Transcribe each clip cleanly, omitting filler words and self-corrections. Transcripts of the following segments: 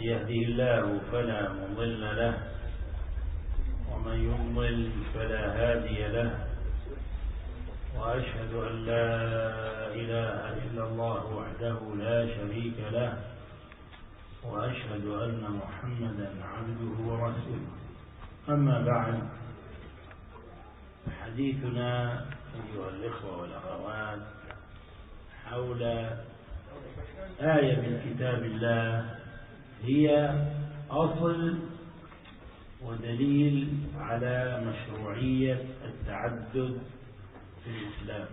من يهده الله فلا مضل له ومن يضلل فلا هادي له، وأشهد أن لا إله إلا الله وحده لا شريك له، وأشهد أن محمدا عبده ورسوله. أما بعد، حديثنا أيها الإخوة والأخوات حول آية من كتاب الله هي أصل ودليل على مشروعية التعدد في الإسلام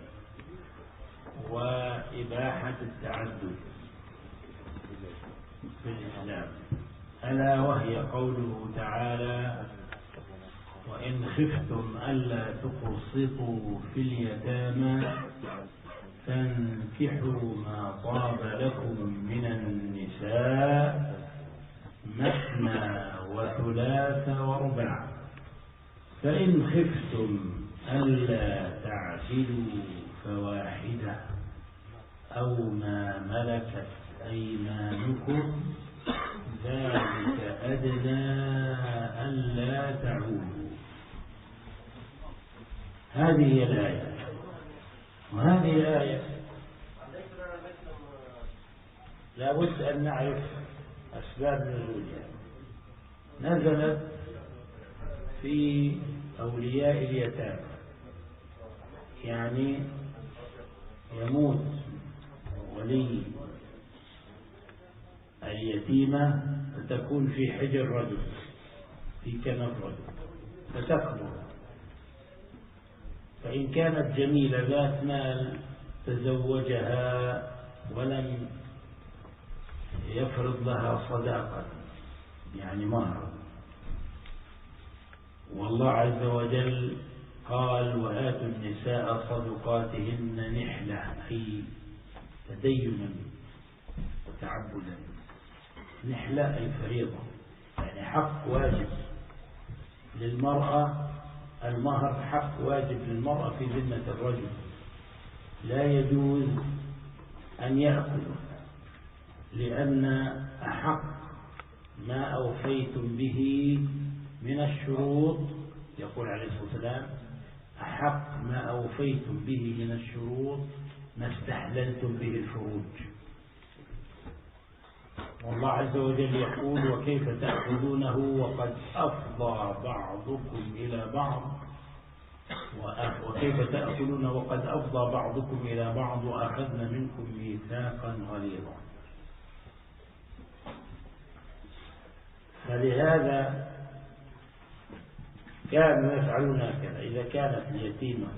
وإباحة التعدد في الإسلام، ألا وهي قوله تعالى: وإن خفتم ألا تقسطوا في اليتامى فانكحوا ما طاب لكم من النساء مثنى وثلاث ورباع، فإن خفتم ألا تعدلوا فواحدة أو ما ملكت أيمانكم ذلك أدنى ألا تعودوا. هذه هي الآية، وهذه الآية لا بد أن نعرف أسباب نزولها. نزلت في أولياء اليتامى، يعني يموت ولي اليتيمة فتكون في حجر رجل، في كنف رجل، فتكبر، فإن كانت جميلة ذات مال تزوجها ولم يفرض لها صداقة يعني مهر، والله عز وجل قال: وآتوا النساء صدقاتهن نحلة، أي تدينا وتعبدا. نحلة أي فريضة، يعني حق واجب للمرأة. المهر حق واجب للمرأة في ذمة الرجل، لا يجوز أن يأخذه، لأن أحق ما أوفيتم به من الشروط، يقول عليه الصلاة والسلام: أحق ما أوفيتم به من الشروط ما استحللتم به الفروج. والله عز وجل يقول: وكيف تأخذونه وقد أفضى بعضكم إلى بعض، وكيف تأكلون وقد أفضى بعضكم إلى بعض وأخذنا منكم ميثاقا غليظا. فلهذا كانوا يفعلون هكذا: إذا كانت اليتيمة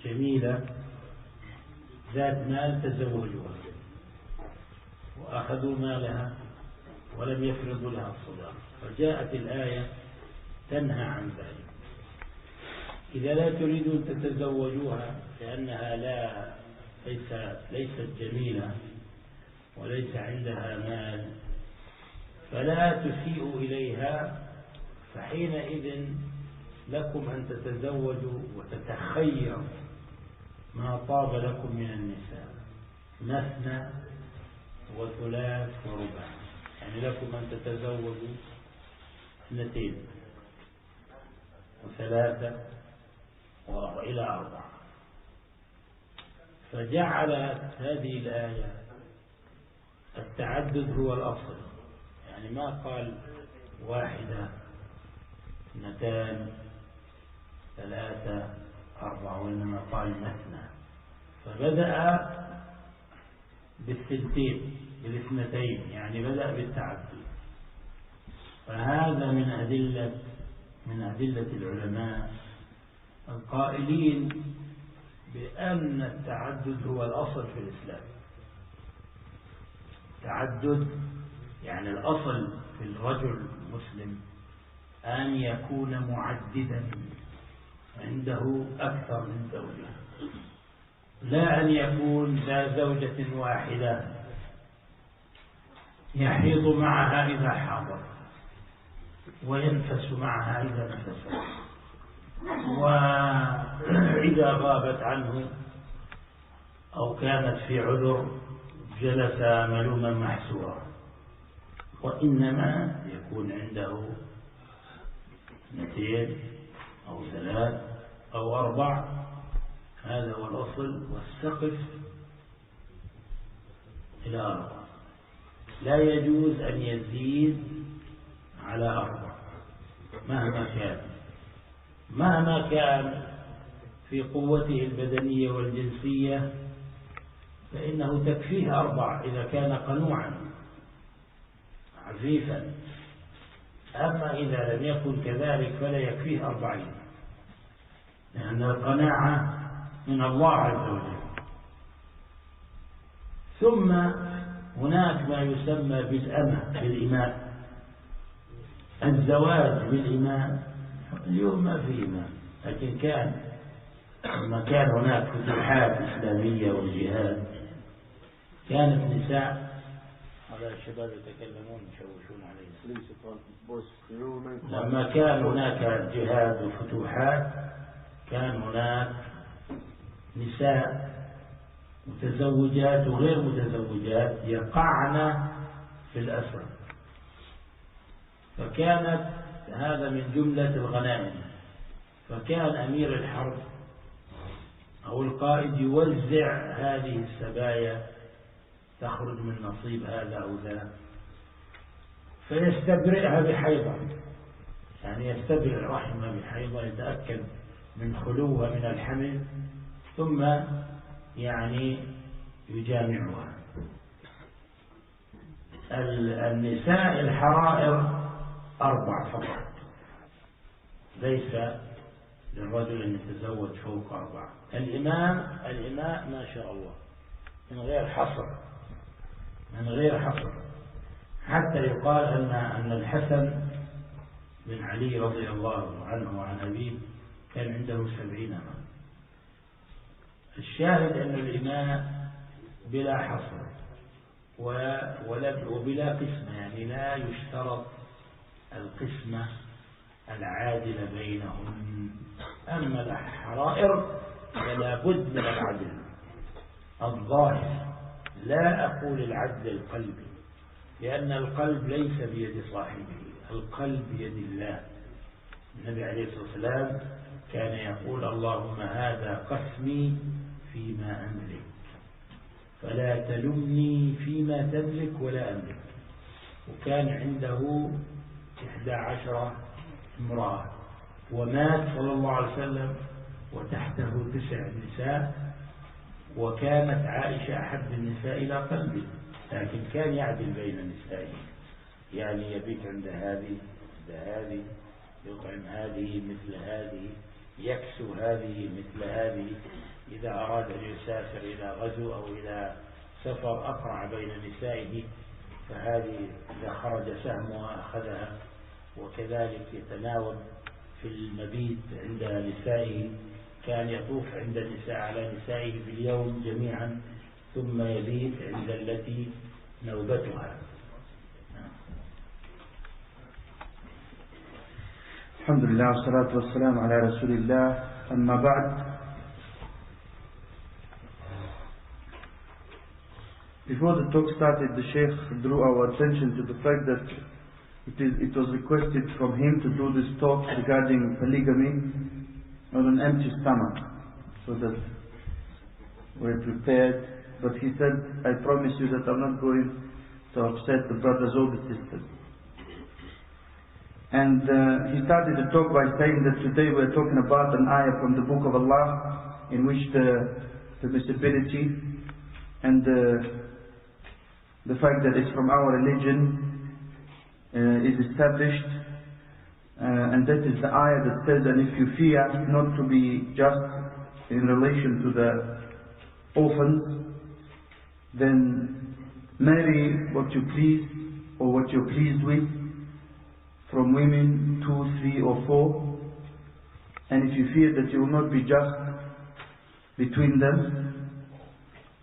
جميلة ذات مال تزوجوها وأخذوا مالها ولم يفرضوا لها الصداق، فجاءت الآية تنهى عن ذلك. إذا لا تريدون تتزوجوها لأنها ليست جميلة وليس عندها مال، فلا تسيئوا إليها، فحينئذ لكم أن تتزوجوا وتتخيروا ما طاب لكم من النساء مثنى وثلاث ورباع، يعني لكم أن تتزوجوا 2 و3 وإلى 4. فجعلت هذه الآية التعدد هو الأصل، يعني ما قال 1 2 3 4، وإنما قال مثنى، فبدأ بالاثنتين، يعني بدأ بالتعدد. فهذا من أدلة العلماء القائلين بأن التعدد هو الأصل في الإسلام. تعدد يعني الأصل في الرجل المسلم أن يكون معددا، عنده أكثر من زوجة، لا أن يكون ذا زوجة واحدة يحيض معها إذا حاضر وينفس معها إذا نفس، وإذا غابت عنه أو كانت في عذر جلس ملوما محسورا. وإنما يكون عنده 2 أو 3 أو 4. هذا هو الأصل. والسقف إلى 4. لا يجوز أن يزيد على 4 مهما كان في قوته البدنية والجنسية، فإنه تكفيه 4 إذا كان قنوعا عفيفا. أما إذا لم يكن كذلك فلا يكفيه 40، لأن القناعة من الله عز وجل. ثم هناك ما يسمى بالإماء. الزواج بالإماء اليوم ما في إماء، لكن لما كان هناك فتوحات إسلامية وجهاد كانت نساء. هذا الشباب يتكلمون يشوشون علينا. لما كان هناك جهاد وفتوحات كان هناك نساء متزوجات وغير متزوجات يقعن في الأسر، فكانت هذا من جملة الغنائم. فكان أمير الحرب أو القائد يوزع هذه السبايا تخرج من نصيب هذا أو ذا، فيستبرئها بحيضة، يعني يستبرئ رحمها بحيضة يتأكد من خلوها من الحمل، ثم يعني يجامعها. النساء الحرائر 4 فقط، ليس للرجل أن يتزوج فوق 4. الإماء ما شاء الله من غير حصر، حتى يقال أن الحسن بن علي رضي الله عنه وعن أبيه كان عنده 70 أمة. الشاهد أن الإماء بلا حصر وبلا قسمة، يعني لا يشترط القسمة العادلة بينهم. أما الحرائر فلا بد من العدل الظاهر، لا أقول العدل القلبي، لأن القلب ليس بيد صاحبه، القلب بيد الله. النبي عليه الصلاة والسلام كان يقول: اللهم هذا قسمي فيما أملك فلا تلمني فيما تملك ولا أملك. وكان عنده 11 امرأة، ومات صلى الله عليه وسلم وتحته 9 نساء، وكانت عائشة أحب النساء إلى قلبه، لكن كان يعدل بين نسائه، يعني يبيت عند هذه يطعم هذه مثل هذه، يكسو هذه مثل هذه. إذا أراد أن يسافر إلى غزو أو إلى سفر أقرع بين نسائه، فهذه إذا خرج سهمها أخذها، وكذلك يتناوب في المبيت عند نسائه. كان يطوف عند النساء على نسائه في اليوم جميعا، ثم يبيت عند التي نوبتها. الحمد لله والصلاة والسلام على رسول الله. أما بعد, before the talk started, the Sheikh drew our attention to the fact that it was requested from him to do this talk regarding polygamy on an empty stomach, so that we're prepared. But he said, I promise you that I'm not going to upset the brothers or the sisters. And he started the talk by saying that today we're talking about an ayah from the Book of Allah, in which the permissibility and the fact that it's from our religion is established, and that is the ayah that says, and if you fear not to be just in relation to the orphans, then marry what you please or what you're pleased with from women 2, 3 or 4, and if you fear that you will not be just between them,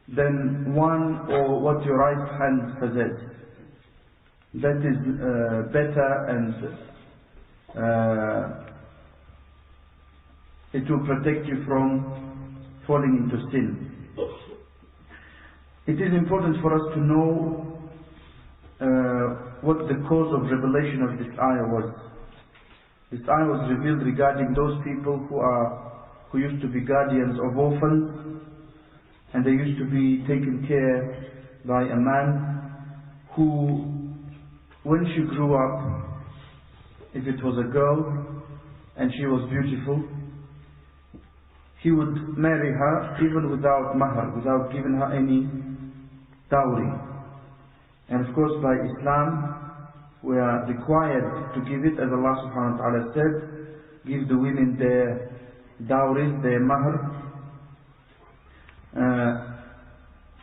then one or what your right hand possesses. That is better, and it will protect you from falling into sin. It is important for us to know what the cause of revelation of this ayah was. This ayah was revealed regarding those people who used to be guardians of orphans, and they used to be taken care by a man who, when she grew up, if it was a girl and she was beautiful, he would marry her even without mahar, without giving her any dowry. And of course by Islam we are required to give it, as Allah subhanahu wa ta'ala said, give the women their dowries, their mahar,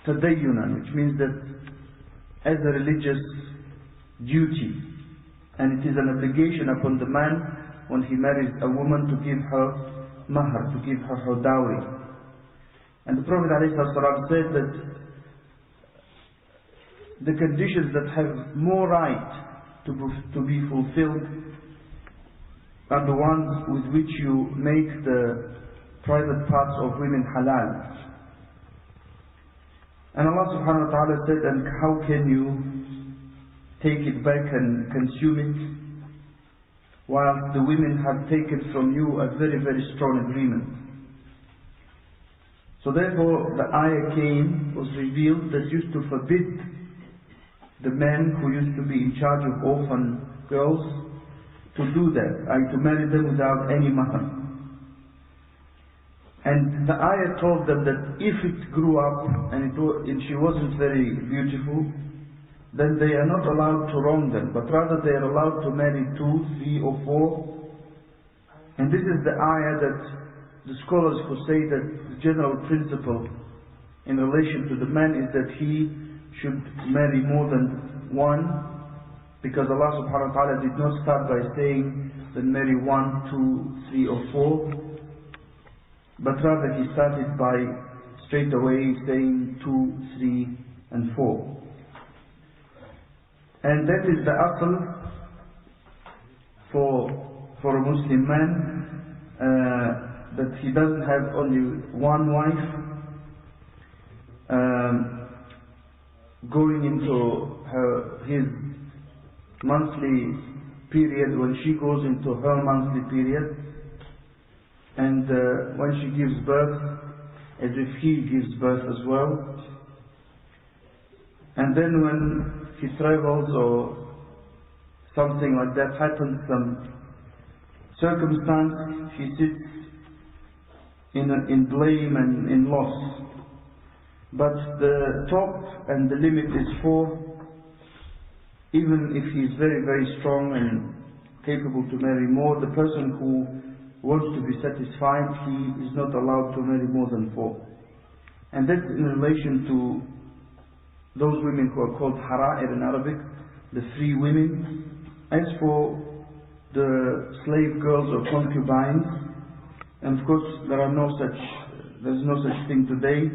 tadayyunan, which means that as a religious duty, and it is an obligation upon the man when he marries a woman to give her mahar, to give her dowry. And the Prophet ﷺ said that the conditions that have more right to be fulfilled are the ones with which you make the private parts of women halal. And Allah subhanahu wa ta'ala said, and how can you take it back and consume it, while the women have taken from you a very, very strong agreement? So therefore the ayah was revealed that used to forbid the men who used to be in charge of orphan girls to do that, to marry them without any mahar. And the ayah told them that if it grew up and she wasn't very beautiful, then they are not allowed to wrong them, but rather they are allowed to marry 2, 3 or 4. And this is the ayah that the scholars who say that the general principle in relation to the man is that he should marry more than one, because Allah subhanahu wa ta'ala did not start by saying that marry 1, 2, 3 or 4, but rather he started by straight away saying 2, 3 and 4. And that is the asl for a Muslim man, that he doesn't have only one wife. Going into his monthly period, when she goes into her monthly period, and when she gives birth, as if he gives birth as well. And then when he travels or something like that happens, some circumstance, he sits in blame and in loss. But the top and the limit is 4. Even if he is very, very strong and capable to marry more, the person who wants to be satisfied, he is not allowed to marry more than 4. And that's in relation to those women who are called hara'ir in Arabic, the free women. As for the slave girls or concubines, and of course there's no such thing today.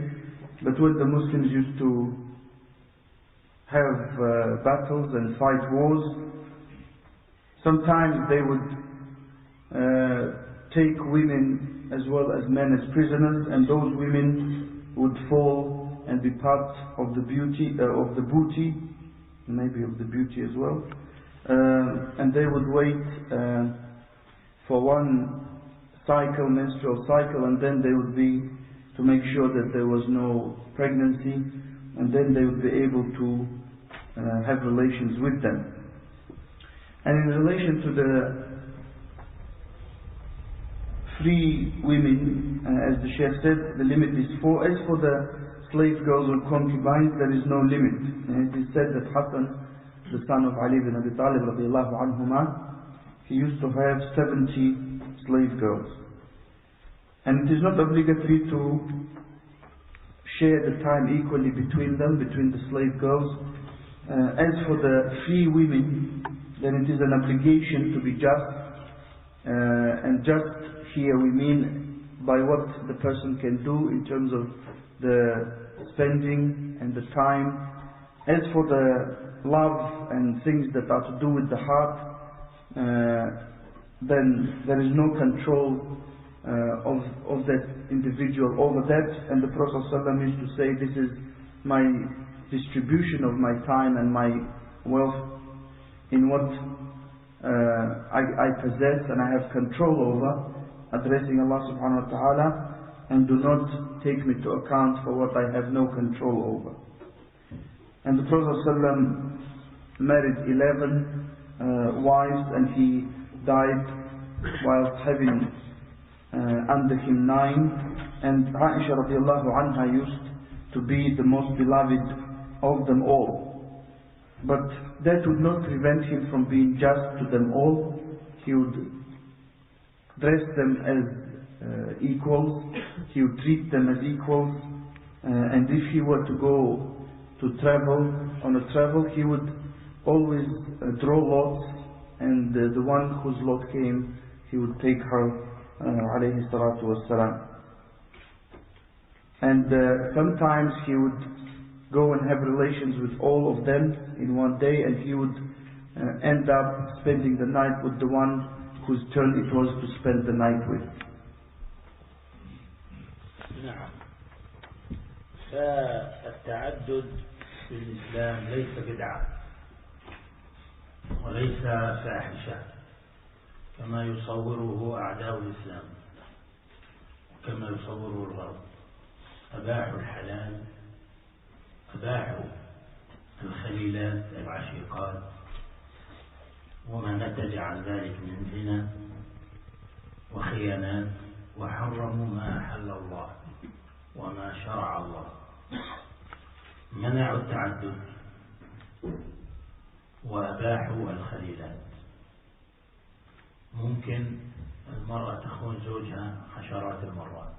But when the Muslims used to have battles and fight wars, sometimes they would take women as well as men as prisoners, and those women would fall and be part of the booty, maybe of the beauty as well, and they would wait for one menstrual cycle, and then they would be to make sure that there was no pregnancy, and then they would be able to have relations with them. And in relation to the free women, as the Shaykh said, the limit is 4. As for the slave girls or concubines, there is no limit. And it is said that Hassan, the son of Ali ibn Abi Talib radiallahu anhuma, he used to have 70 slave girls. And it is not obligatory to share the time equally between them, between the slave girls. As for the free women, then it is an obligation to be just. And just here we mean by what the person can do in terms of the spending and the time. As for the love and things that are to do with the heart, then there is no control of that individual over that. And the Prophet ﷺ used to say, this is my distribution of my time and my wealth. in what I possess and I have control over, addressing Allah subhanahu wa ta'ala, and do not take me to account for what I have no control over. And the Prophet ﷺ married 11 wives, and he died whilst having under him 9, and Aisha radiallahu anha used to be the most beloved of them all. But that would not prevent him from being just to them all. He would dress them as equals, he would treat them as equals, and if he were to go to travel, on a travel, he would always draw lots, and the one whose lot came, he would take her, alayhi salatu wassalam. And sometimes he would go and have relations with all of them in one day, and he would end up spending the night with the one whose turn it was to spend the night with. نعم. فالتعدد في الإسلام ليس بدعة وليس فاحشة كما يصوره أعداء الإسلام كما يصوره الغرب. أباحوا الحلال، أباحوا الخليلات العشيقات وما نتج عن ذلك من زنا وخيانات، وحرموا ما أحل الله وما شرع الله. منعوا التعدد وأباحوا الخليلات. ممكن المرأة تخون زوجها عشرات المرات،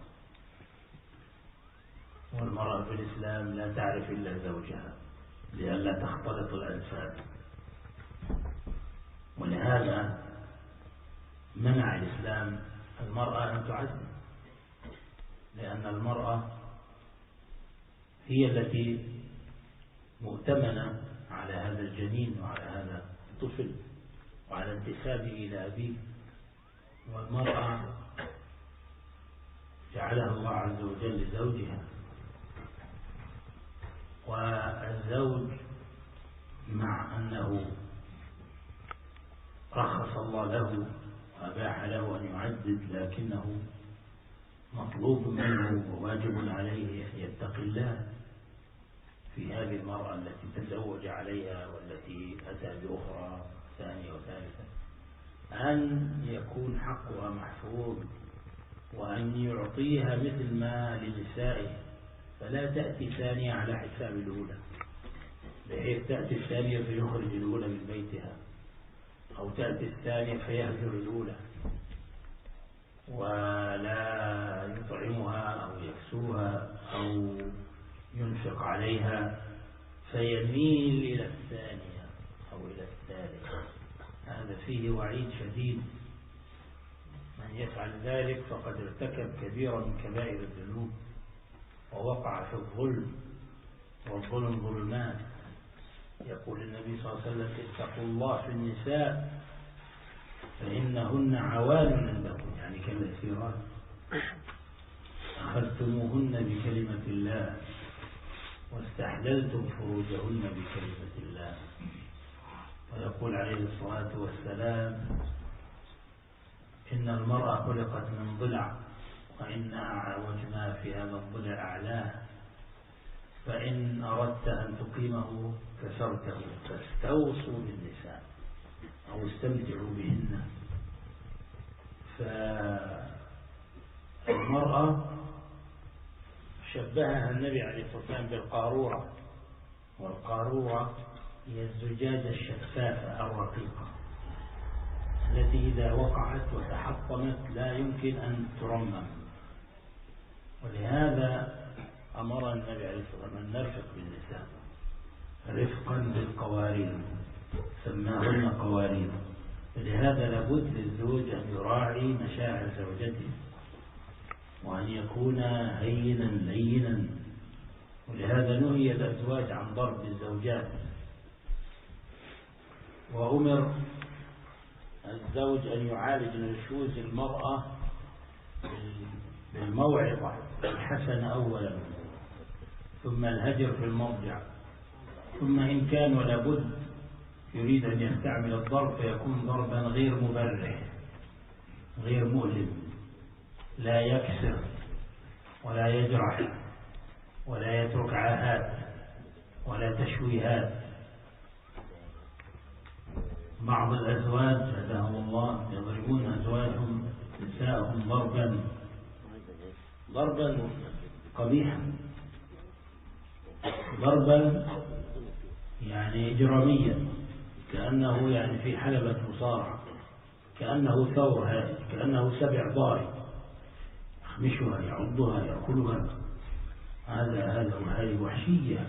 والمرأة في الإسلام لا تعرف إلا زوجها لئلا تختلط الأنساب. ولهذا منع الإسلام المرأة أن تعدد، لأن المرأة هي التي مؤتمنة على هذا الجنين وعلى هذا الطفل وعلى انتسابه إلى أبيه. والمرأة جعلها الله عز وجل لزوجها، والزوج مع أنه رخص الله له وأباح له أن يعدد، لكنه مطلوب منه وواجب عليه أن يتقي الله في هذه المرأة التي تزوج عليها والتي أتى بأخرى ثانية وثالثة، أن يكون حقها محفوظ وأن يعطيها مثل ما لنسائه، فلا تأتي ثانية على حساب الأولى بحيث تأتي الثانية فيخرج الأولى من بيتها، أو تأتي الثانية فيهجر الأولى ولا يطعمها أو يكسوها أو ينفق عليها فيميل إلى الثانية أو إلى الثالثة. هذا فيه وعيد شديد. من يفعل ذلك فقد ارتكب كبيرا من كبائر الذنوب ووقع في الظلم، والظلم ظلمات. يقول النبي صلى الله عليه وسلم: اتقوا الله في النساء فإنهن عوان عندكم، يعني كمسيرات، أخذتموهن بكلمة الله واستحللتم فروجهن بكلمة الله. ويقول عليه الصلاة والسلام: إن المرأة خلقت من ضلع وإن أعوج ما في هذا الضلع أعلاه، فإن أردت أن تقيمه كسرته، فاستوصوا بالنساء أو استمتعوا بهن. فالمرأة شبهها النبي عليه الصلاة والسلام بالقارورة، والقارورة هي الزجاجة الشفافة الرقيقة التي إذا وقعت وتحطمت لا يمكن أن ترمم. ولهذا أمر النبي عليه الصلاة والسلام أن نرفق بالنساء رفقا بالقوارير، سماهن قوارير. ولهذا لابد للزوج أن يراعي مشاعر زوجته وأن يكون هينا لينا. ولهذا نهي الأزواج عن ضرب الزوجات، وأمر الزوج أن يعالج نشوز المرأة بالموعظة الحسنة أولا، ثم الهجر في المضجع، ثم إن كان ولا بد يريد أن يستعمل الضرب فيكون ضربا غير مبرح غير مؤلم، لا يكسر ولا يجرح ولا يترك عاهات ولا تشويهات. بعض الأزواج هداهم الله يضربون أزواجهم نساءهم ضربا قبيحا، ضربا يعني إجراميا، كأنه يعني في حلبة مصارعة، كأنه ثور هائل، كأنه سبع ضارب يخمشها يعضها يأكلها. هذه وحشية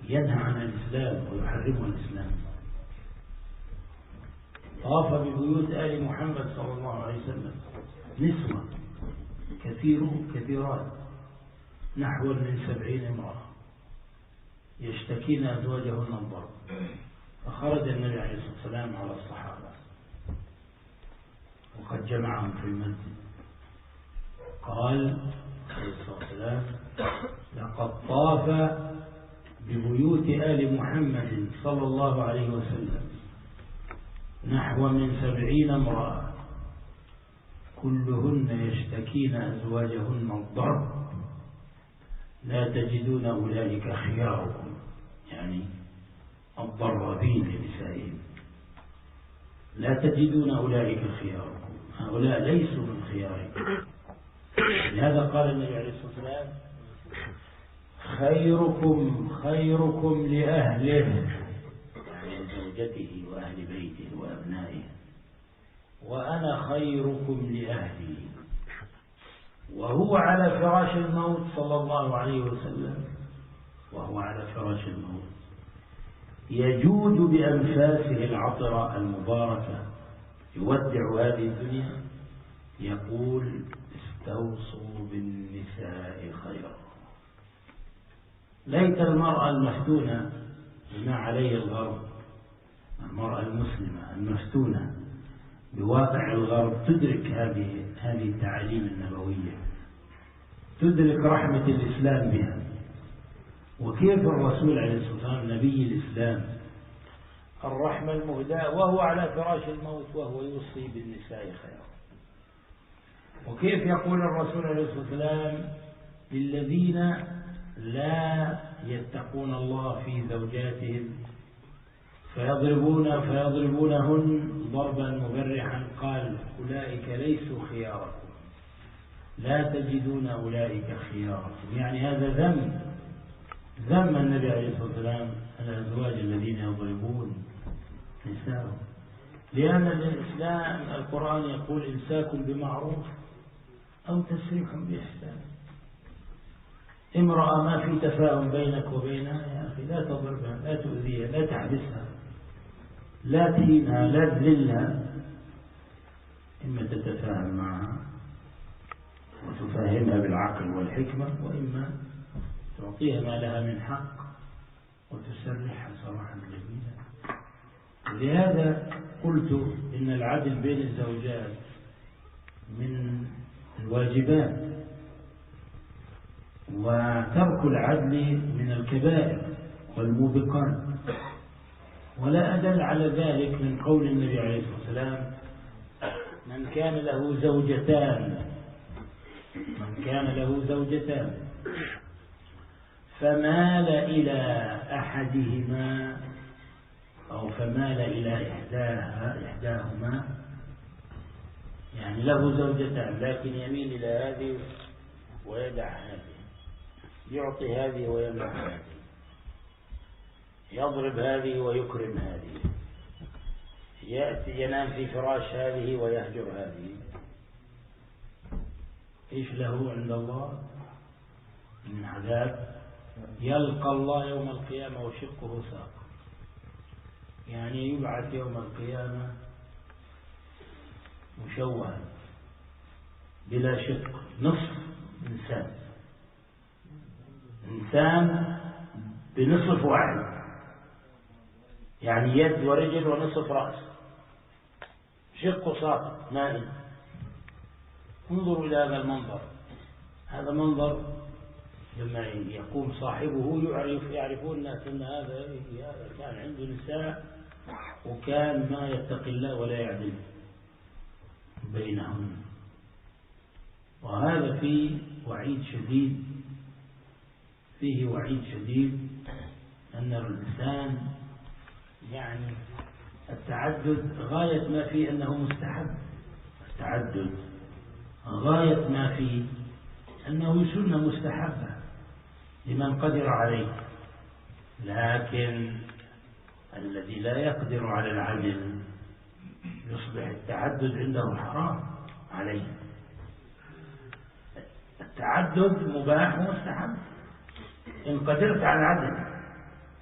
ينهى عنها الإسلام ويحرمها الإسلام. طاف ببيوت آل محمد صلى الله عليه وسلم نسوة كثيرات نحو من 70 امرأة يشتكين أزواجهن الضرب، فخرج النبي عليه الصلاة والسلام على الصحابة وقد جمعهم في المسجد، قال عليه الصلاة والسلام: لقد طاف ببيوت آل محمد صلى الله عليه وسلم نحو من 70 امرأة كلهن يشتكين أزواجهن الضرب، لا تجدون أولئك خياركم، يعني الضرابين لنسائهم، لا تجدون أولئك خياركم، هؤلاء ليسوا من خياركم. لهذا قال النبي عليه الصلاة والسلام: خيركم لأهله، يعني زوجته وأهل بيته وأبنائه، وأنا خيركم لأهلي. وهو على فراش الموت صلى الله عليه وسلم، وهو على فراش الموت يجود بأنفاسه العطرة المباركة يودع هذه الدنيا، يقول: استوصوا بالنساء خيرا. ليت المرأة المفتونة بما عليه الغرب، المرأة المسلمة المفتونة بواقع الغرب تدرك هذه التعاليم النبوية، تدرك رحمة الإسلام بها، وكيف الرسول عليه الصلاة والسلام نبي الإسلام الرحمة المهداة وهو على فراش الموت وهو يوصي بالنساء خيرا. وكيف يقول الرسول عليه الصلاة والسلام للذين لا يتقون الله في زوجاتهم فيضربونهن ضربا مبرحا، قال: أولئك ليسوا خياركم، لا تجدون أولئك خياركم. يعني هذا ذم النبي عليه الصلاة والسلام الأزواج الذين يضربون نساءهم، لأن الإسلام القرآن يقول: إمساكم بمعروف أو تسريح بإحسان. امرأة ما في تفاهم بينك وبينها، يا أخي لا تضربها، لا تؤذيها، لا تحبسها، لا تهينها، لا تذلها، إما تتفاهم معها وتفهمها بالعقل والحكمة، وإما تعطيها ما لها من حق وتسرحها سراحا جميلا. ولهذا قلت إن العدل بين الزوجات من الواجبات، وترك العدل من الكبائر والموبقات. ولا أدل على ذلك من قول النبي عليه الصلاة والسلام: من كان له زوجتان فمال إلى أحدهما أو فمال إلى إحداهما، يعني له زوجتان لكن يميل إلى هذه ويدع هذه، يعطي هذه ويمنع هذه، يضرب هذه ويكرم هذه، يأتي ينام في فراش هذه ويهجر هذه، إيش له عند الله من عذاب؟ يلقى الله يوم القيامة وشقه ساق، يعني يبعث يوم القيامة مشوها بلا شق، نصف إنسان بنصف واحد، يعني يد ورجل ونصف رأس، شق ساق مائل. انظروا إلى هذا المنظر، هذا منظر لما يقوم صاحبه يعرفون الناس أن هذا كان عنده نساء كان ما يتقي الله ولا يعدل بينهم. وهذا فيه وعيد شديد أن الإنسان يعني التعدد غاية ما فيه أنه مستحب، التعدد غاية ما فيه أنه سنة مستحبة لمن قدر عليه، لكن الذي لا يقدر على العدل يصبح التعدد عنده حرام عليه. التعدد مباح ومستحب إن قدرت على العدل،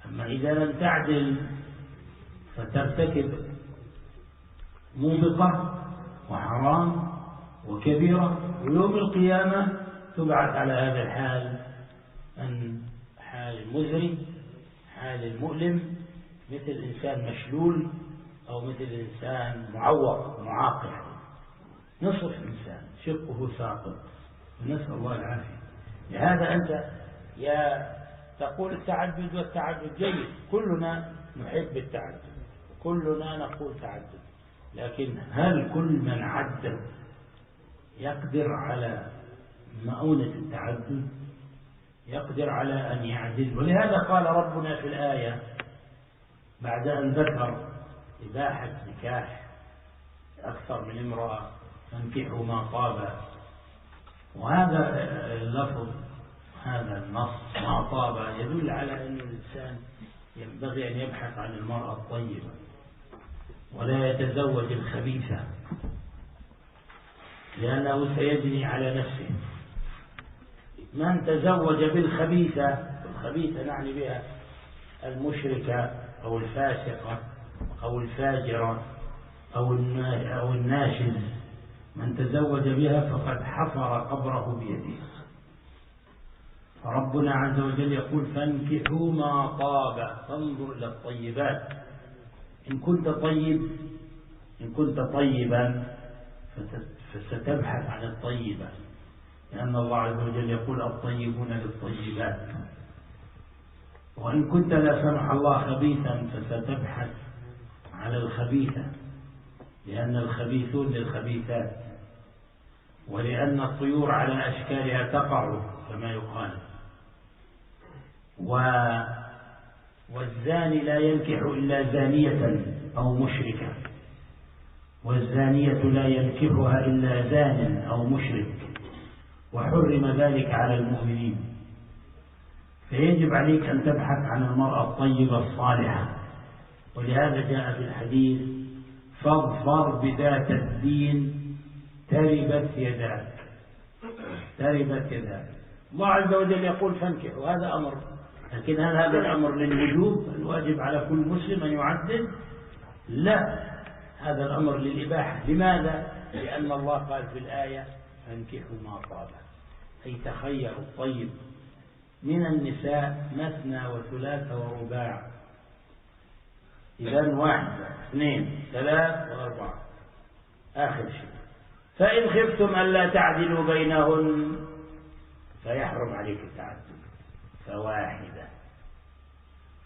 أما إذا لم تعدل فترتكب موبقة وحرام وكبيرة، ويوم القيامة تبعث على هذا الحال، أن حال المزري، حال المؤلم، مثل إنسان مشلول أو مثل إنسان معوق معاقل، نصف إنسان شقه ساقط، نسأل الله العافية. لهذا أنت يا تقول التعدد، والتعدد جيد، كلنا نحب التعدد، كلنا نقول تعدد، لكن هل كل من عدد يقدر على مؤونة التعدد، يقدر على أن يعدل؟ ولهذا قال ربنا في الآية بعد أن ذكر إباحة نكاح أكثر من امرأة، فانكحوا ما طاب، وهذا اللفظ هذا النص ما طاب يدل على أن الإنسان ينبغي أن يبحث عن المرأة الطيبة ولا يتزوج الخبيثة، لأنه سيجني على نفسه. من تزوج بالخبيثة، الخبيثة نعني بها المشركة أو الفاسقة أو الفاجرة أو الناشز، من تزوج بها فقد حفر قبره بيده. فربنا عز وجل يقول فانكحوا ما طاب، فانظر إلى الطيبات. إن كنت طيبا فستبحث عن الطيبة، لأن الله عز وجل يقول الطيبون للطيبات. وإن كنت لا سمح الله خبيثا فستبحث على الخبيثة، لأن الخبيثون للخبيثات، ولأن الطيور على أشكالها تقع كما يقال. والزاني لا ينكح إلا زانية أو مشركة، والزانية لا ينكحها إلا زان أو مشرك، وحرم ذلك على المؤمنين. فيجب عليك أن تبحث عن المرأة الطيبة الصالحة، ولهذا جاء في الحديث فاظفر بذات الدين تربت يداك. الله عز وجل يقول فانكحوا، هذا أمر، لكن هل هذا الأمر للوجوب الواجب على كل مسلم أن يعدل؟ لا، هذا الأمر للإباحة. لماذا؟ لأن الله قال في الآية فانكحوا ما طاب، أي تخيروا الطيب من النساء مثنى وثلاث ورباع، إذن 1 2 3 و4 آخر شيء. فإن خفتم ألا تعدلوا بينهن فيحرم عليك التعدد، فواحدة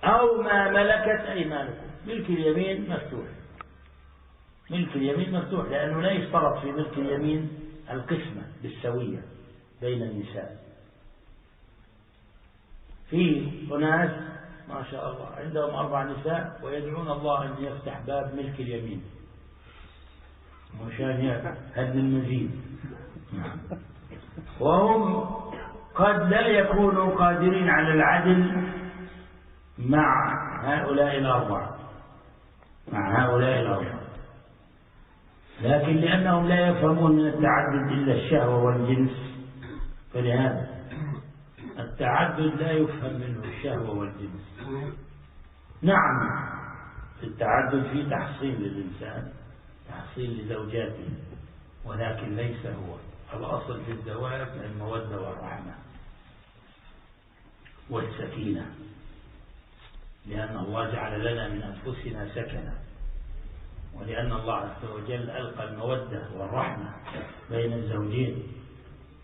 أو ما ملكت أيمانكم. ملك اليمين مفتوح، ملك اليمين مفتوح، لأنه لا يشترط في ملك اليمين القسمة بالسوية بين النساء. في أناس ما شاء الله عندهم 4 نساء ويدعون الله أن يفتح باب ملك اليمين مشان هدم المزيد، وهم قد لا يكونوا قادرين على العدل مع هؤلاء الأربعة، لكن لأنهم لا يفهمون من التعدد إلا الشهوة والجنس، فلهذا التعدد لا يفهم منه الشهوة والجنس. نعم، في التعدد في تحصيل للإنسان، تحصيل لزوجاته، ولكن ليس هو الأصل في الزواج المودة والرحمة والسكينة، لأن الله جعل لنا من أنفسنا سكنا، ولأن الله عز وجل ألقى المودة والرحمة بين الزوجين.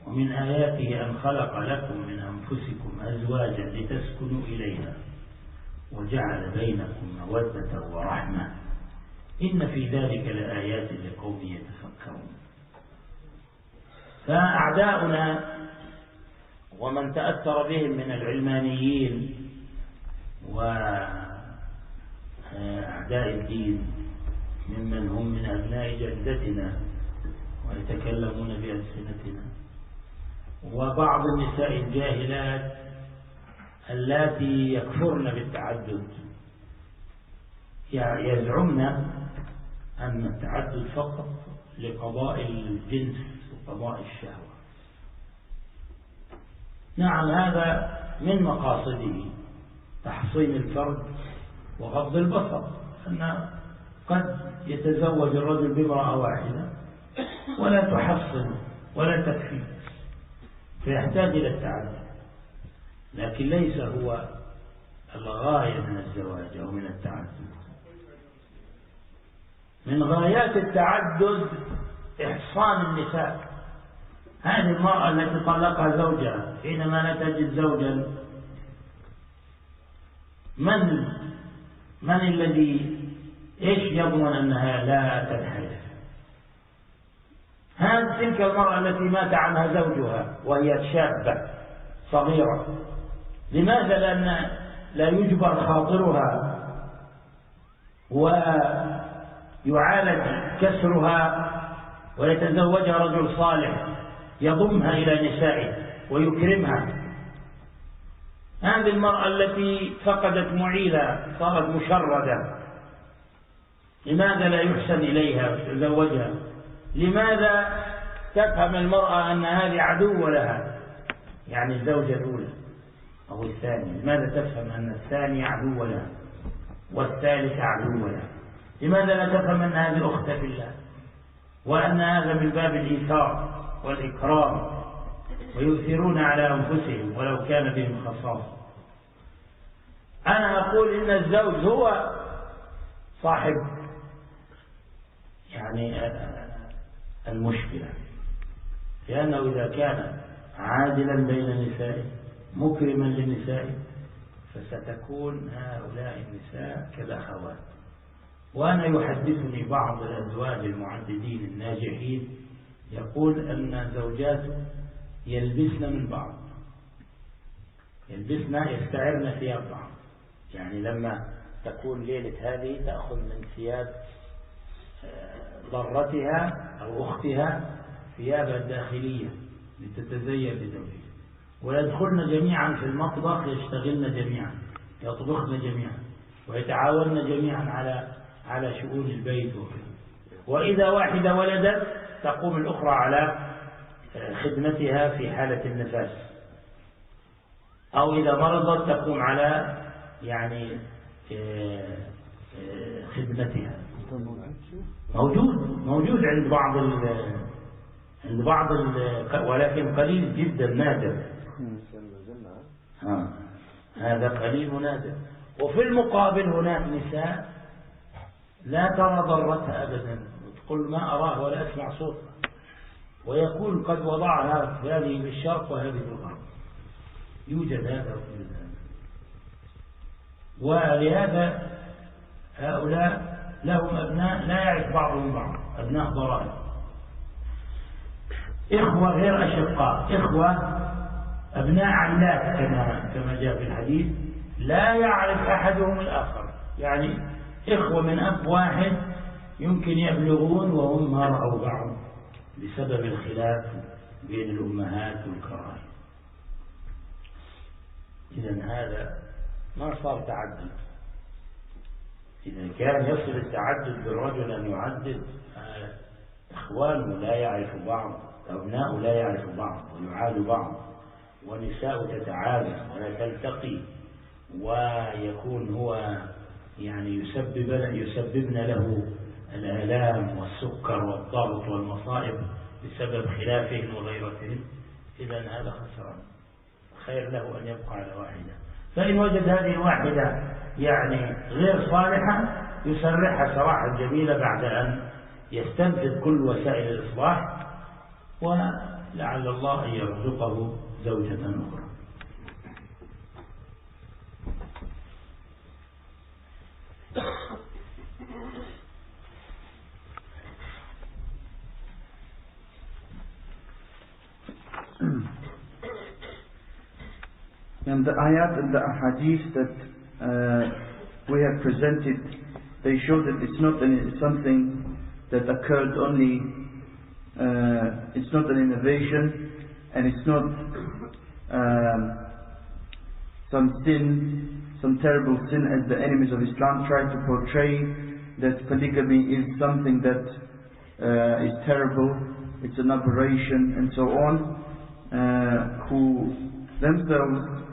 ومن آياته أن خلق لكم من أنفسكم أزواجا لتسكنوا إليها وجعل بينكم مودة ورحمة. إن في ذلك لآيات لقوم يتفكرون. فأعداؤنا ومن تأثر بهم من العلمانيين وأعداء الدين ممن هم من أبناء جلدتنا ويتكلمون بألسنتنا، وبعض النساء الجاهلات اللاتي يكفرن بالتعدد يزعمن أن التعدد فقط لقضاء الجنس وقضاء الشهوة. نعم، هذا من مقاصده تحصين الفرد وغض البصر، أن قد يتزوج الرجل بامرأة واحدة ولا تحصن ولا تكفي فيحتاج إلى التعدد، لكن ليس هو الغاية من الزواج أو من التعدد. من غايات التعدد إحصان النساء. هذه المرأة التي طلقها زوجها حينما لا تجد زوجا، من الذي يضمن أنها لا تنحرف؟ هذه تلك المرأة التي مات عنها زوجها وهي شابة صغيرة، لماذا؟ لأن لا يجبر خاطرها ويعالج كسرها ويتزوجها رجل صالح يضمها إلى نسائه ويكرمها. هذه المرأة التي فقدت معيلة صارت مشردة، لماذا لا يحسن إليها ويتزوجها؟ لماذا تفهم المرأة أن هذه عدو لها، يعني الزوجة الأولى أو الثانية؟ لماذا تفهم أن الثانية عدو لها والثالثة عدو لها؟ لماذا لا تفهم أن هذه أخت في الله، وأن هذا من باب الإيثار والإكرام، ويؤثرون على أنفسهم ولو كان بهم خصاصة؟ أنا أقول إن الزوج هو صاحب يعني المشكلة، لأنه إذا كان عادلا بين نسائه مكرما للنساء فستكون هؤلاء النساء كالأخوات. وأنا يحدثني بعض الأزواج المعددين الناجحين يقول أن زوجاته يلبسن من بعض، يستعرن ثياب بعض، يعني لما تكون ليلة هذه تأخذ من ثياب ضرتها أو أختها ثيابها الداخلية لتتزين لزوجها، ويدخلن جميعا في المطبخ، يشتغلن جميعا، يطبخن جميعا، ويتعاونن جميعا على شؤون البيت وكذا. وإذا واحدة ولدت تقوم الأخرى على خدمتها في حالة النفاس، أو إذا مرضت تقوم على يعني خدمتها. موجود عند بعض ولكن قليل جدا نادر. هذا قليل ونادر. وفي المقابل هناك نساء لا ترى ضرتها أبدا، تقول ما أراه ولا أسمع صوته، ويكون قد وضعها هذه بالشرق وهذه بالغرب. يوجد هذا ويوجد هذا. ولهذا هؤلاء لهم أبناء لا يعرف بعضهم بعض، أبناء ضرائب، إخوة غير أشقاء، إخوة أبناء علات كما جاء في الحديث، لا يعرف أحدهم الآخر، يعني إخوة من أب واحد يمكن يبلغون وهم ما رأوا بعض بسبب الخلاف بين الأمهات والكراهية. إذن هذا ما صار تعدد. إذا كان يصل التعدد بالرجل أن يعدد إخوانه لا يعرف بعض، أبناء لا يعرف بعض ويعاد بعض، ونساء تتعالى ولا تلتقي، ويكون هو يعني يسببن له الآلام والسكر والضغط والمصائب بسبب خلافهم وغيرتهم. إذن هذا خسران، خير له أن يبقى على واحدة. فإن وجد هذه الواحدة يعني غير صالحة يسرحها سراحا جميلة بعد أن يستنفذ كل وسائل الإصلاح، ولعل الله أن يرزقه زوجة أخرى. And the ayat and the ahadith that we have presented, they show that it's not something that occurred only, it's not an innovation, and it's not some sin, some terrible sin as the enemies of Islam try to portray, that polygamy is something that is terrible, it's an aberration and so on, who themselves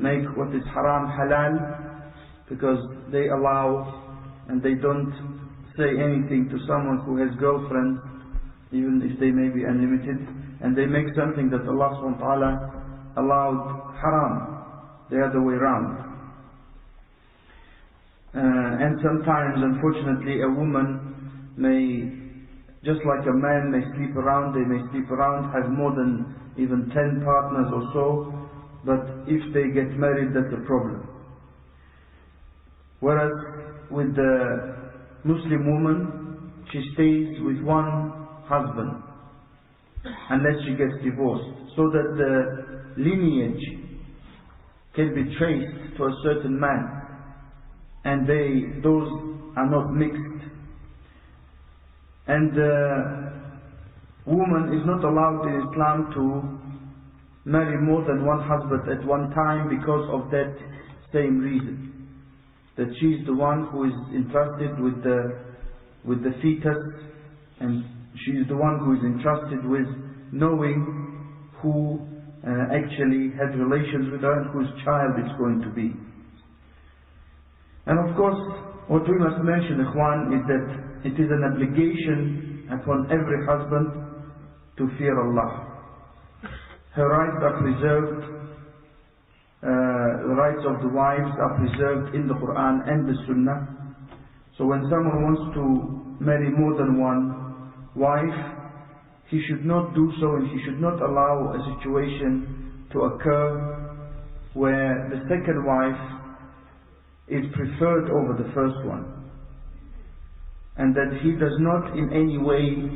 make what is haram halal, because they allow and they don't say anything to someone who has girlfriends, even if they may be unlimited, and they make something that Allah subhanahu wa ta'ala allowed haram, the other way around. And sometimes, unfortunately, a woman may, just like a man may sleep around, they may sleep around, have more than even 10 partners or so, but if they get married, that's a problem. Whereas with the Muslim woman, she stays with one husband unless she gets divorced, so that the lineage can be traced to a certain man, and those are not mixed. And the woman is not allowed in Islam to marry more than one husband at one time, because of that same reason, that she is the one who is entrusted with the fetus, and she is the one who is entrusted with knowing who actually had relations with her and whose child it's going to be. And of course, what we must mention, Ikhwan, is that it is an obligation upon every husband to fear Allah. Her rights are preserved, the rights of the wives are preserved in the Qur'an and the Sunnah. So when someone wants to marry more than one wife, he should not do so, and he should not allow a situation to occur where the second wife is preferred over the first one, and that he does not in any way,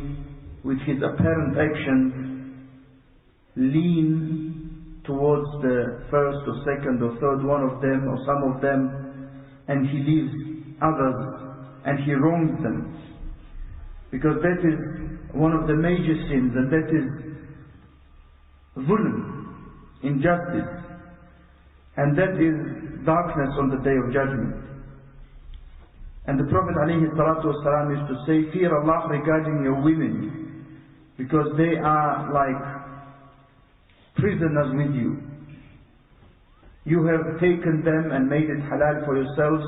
with his apparent actions, lean towards the first or second or third one of them, or some of them, and he leaves others and he wrongs them, because that is one of the major sins, and that is zulm, injustice, and that is darkness on the day of judgment. And the Prophet ﷺ used to say, fear Allah regarding your women, because they are like prisoners with you. You have taken them and made it halal for yourselves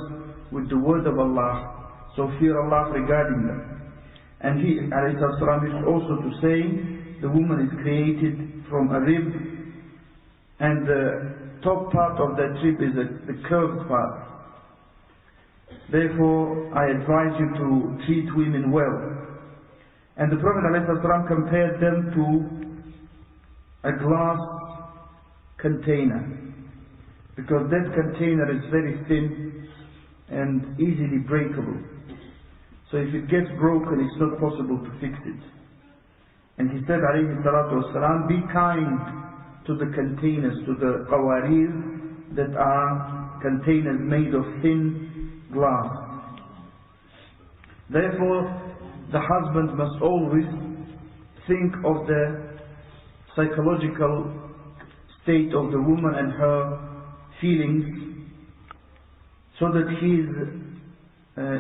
with the word of Allah, so fear Allah regarding them. And he ﷺ used also to say, the woman is created from a rib, and the top part of that rib is the curved part. Therefore, I advise you to treat women well. And the Prophet ﷺ compared them to a glass container, because that container is very thin and easily breakable. So if it gets broken, it's not possible to fix it. And he said, alayhi salatu wasalam, be kind to the containers, to the qawarir, that are containers made of thin glass. Therefore, the husband must always think of the psychological state of the woman and her feelings, so that he is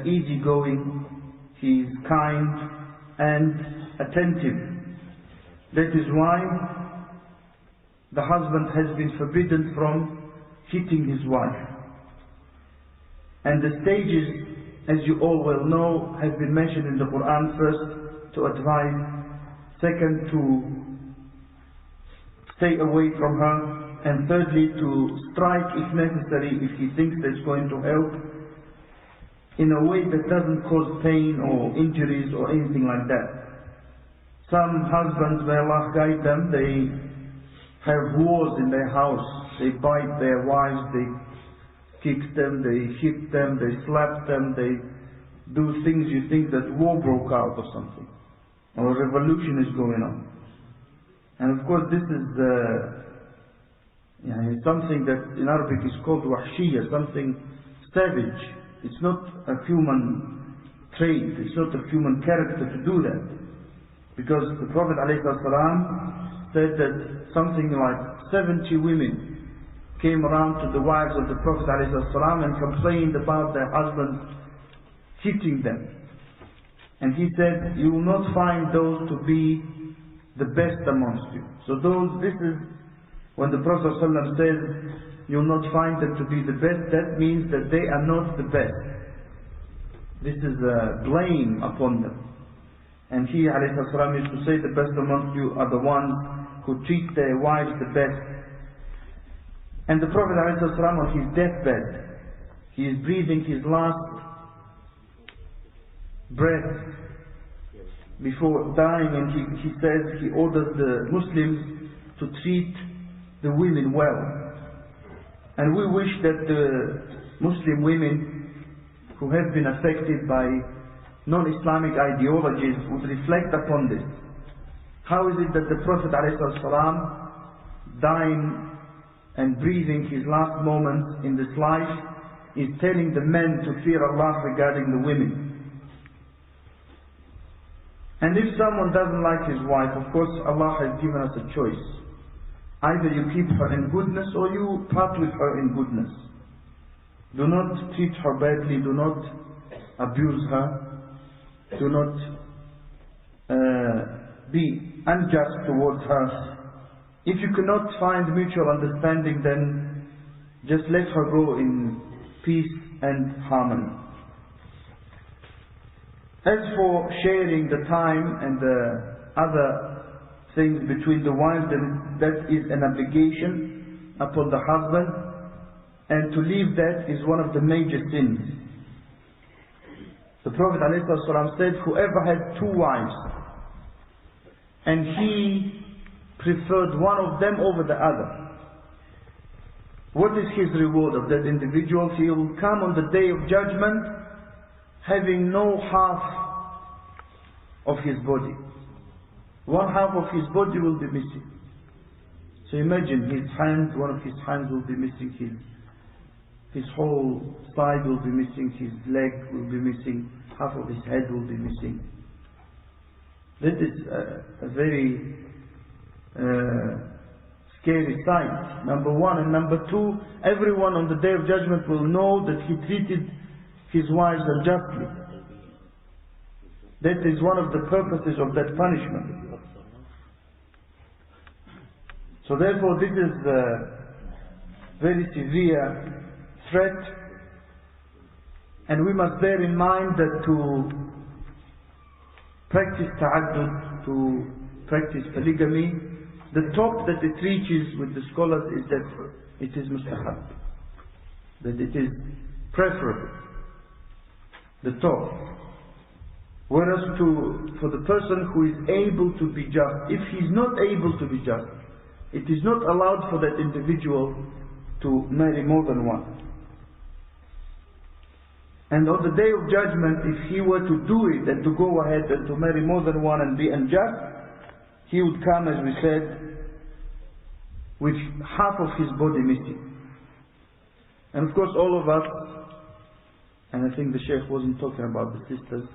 easygoing, he is kind and attentive. That is why the husband has been forbidden from hitting his wife. And the stages, as you all well know, have been mentioned in the Qur'an. First, to advise; second, to stay away from her; and thirdly, to strike if necessary, if he thinks that's going to help, in a way that doesn't cause pain or injuries or anything like that. Some husbands, may Allah guide them, they have wars in their house. They bite their wives, they kick them, they hit them, they slap them, they do things you think that war broke out or something, or a revolution is going on. And of course this is something that in Arabic is called wahshiyya, something savage. It's not a human trait, it's not a human character to do that. Because the Prophet ﷺ said that something like 70 women came around to the wives of the Prophet ﷺ and complained about their husbands hitting them. And he said, you will not find those to be the best amongst you. So this is when the Prophet ﷺ says, you will not find them to be the best, that means that they are not the best. This is a blame upon them. And he ﷺ used to say, the best amongst you are the ones who treat their wives the best. And the Prophet ﷺ on his deathbed, he is breathing his last breath before dying, and he says, he orders the Muslims to treat the women well. And we wish that the Muslim women who have been affected by non-Islamic ideologies would reflect upon this. How is it that the Prophet ﷺ, dying and breathing his last moments in this life, is telling the men to fear Allah regarding the women? And if someone doesn't like his wife, of course Allah has given us a choice. Either you keep her in goodness or you part with her in goodness. Do not treat her badly, do not abuse her, do not be unjust towards her. If you cannot find mutual understanding, then just let her go in peace and harmony. As for sharing the time and the other things between the wives, that is an obligation upon the husband, and to leave that is one of the major sins. The Prophet ﷺ said, whoever had 2 wives and he preferred one of them over the other, what is his reward of that individual? He will come on the day of judgment having no half of his body. One half of his body will be missing. So imagine his hand, one of his hands will be missing, his whole side will be missing, his leg will be missing, half of his head will be missing. That is a very scary sight, number one. And number two, everyone on the day of judgment will know that he treated his wives unjustly. That is one of the purposes of that punishment. So therefore this is a very severe threat, and we must bear in mind that to practice ta'addud, to practice polygamy, the top that it reaches with the scholars is that it is mustahab, that it is preferable, the top. Whereas for the person who is able to be just, if he is not able to be just, it is not allowed for that individual to marry more than one. And on the day of judgment, if he were to do it and to go ahead and to marry more than one and be unjust, he would come, as we said, with half of his body missing. And of course all of us, and I think the Shaykh wasn't talking about the sisters,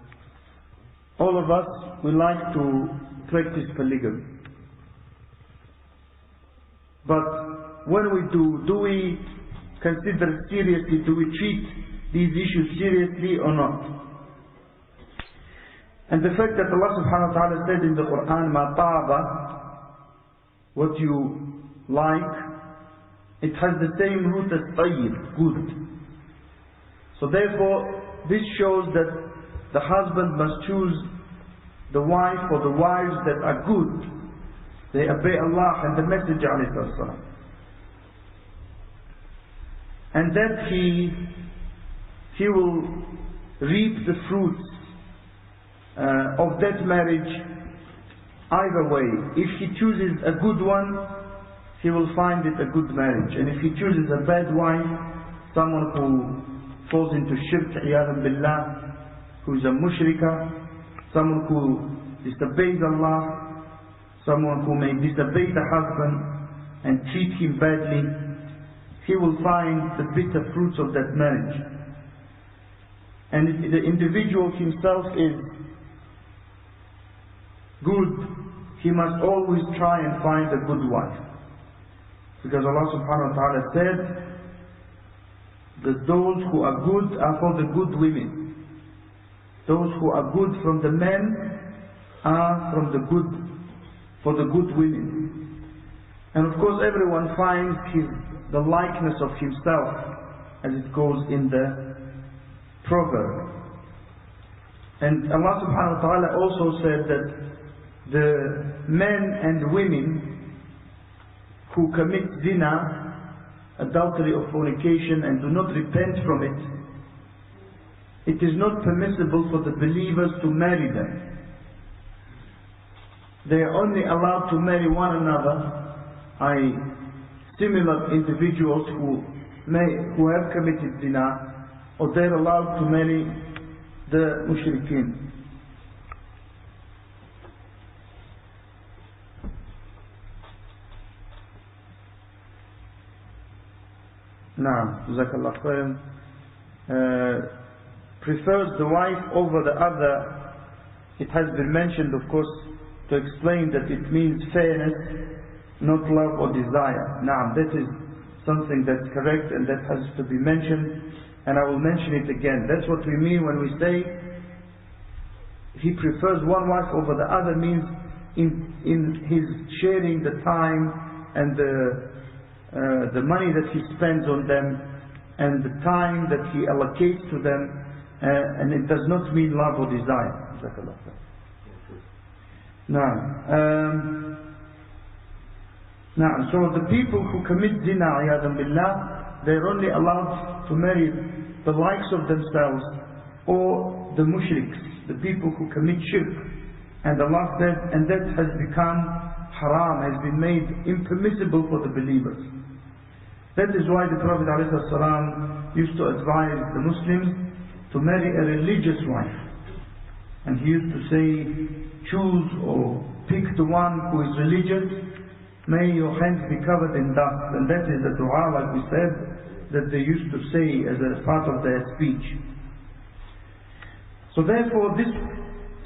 all of us, we like to practice polygamy. But when we do we consider it seriously? Do we treat these issues seriously or not? And the fact that Allah subhanahu wa ta'ala said in the Qur'an, ma ta'aba, what you like, it has the same root as tayyib, good. So therefore, this shows that the husband must choose the wife or the wives that are good. They obey Allah and the Messenger alayhi salam. And that he will reap the fruits of that marriage either way. If he chooses a good one, he will find it a good marriage. And if he chooses a bad wife, someone who falls into shirk, iyadhan billah, who is a mushrika, someone who disobeys Allah, someone who may disobey the husband, and treat him badly, he will find the bitter fruits of that marriage. And if the individual himself is good, he must always try and find a good wife. Because Allah subhanahu wa ta'ala said that those who are good are for the good women. Those who are good from the men are for the good women. And of course everyone finds the likeness of himself, as it goes in the proverb. And Allah subhanahu wa ta'ala also said that the men and women who commit zina, adultery or fornication, and do not repent from it, it is not permissible for the believers to marry them. They are only allowed to marry one another, i.e. similar individuals who have committed zina, or they are allowed to marry the mushrikeen. Naam, Jazakallah khairan. Prefers the wife over the other. It has been mentioned, of course, to explain that it means fairness, not love or desire. Naam, that is something that's correct and that has to be mentioned, and I will mention it again. That's what we mean when we say he prefers one wife over the other, means in his sharing the time and the money that he spends on them and the time that he allocates to them, and it does not mean love or desire. Now, so the people who commit zina, a'yadhan billah, they're only allowed to marry the likes of themselves or the mushriks, the people who commit shirk. And Allah said, and that has become haram, has been made impermissible for the believers. That is why the Prophet ﷺ used to advise the Muslims to marry a religious wife. And he used to say, choose or pick the one who is religious. May your hands be covered in dust. And that is the dua, like we said, that they used to say as a part of their speech. So therefore this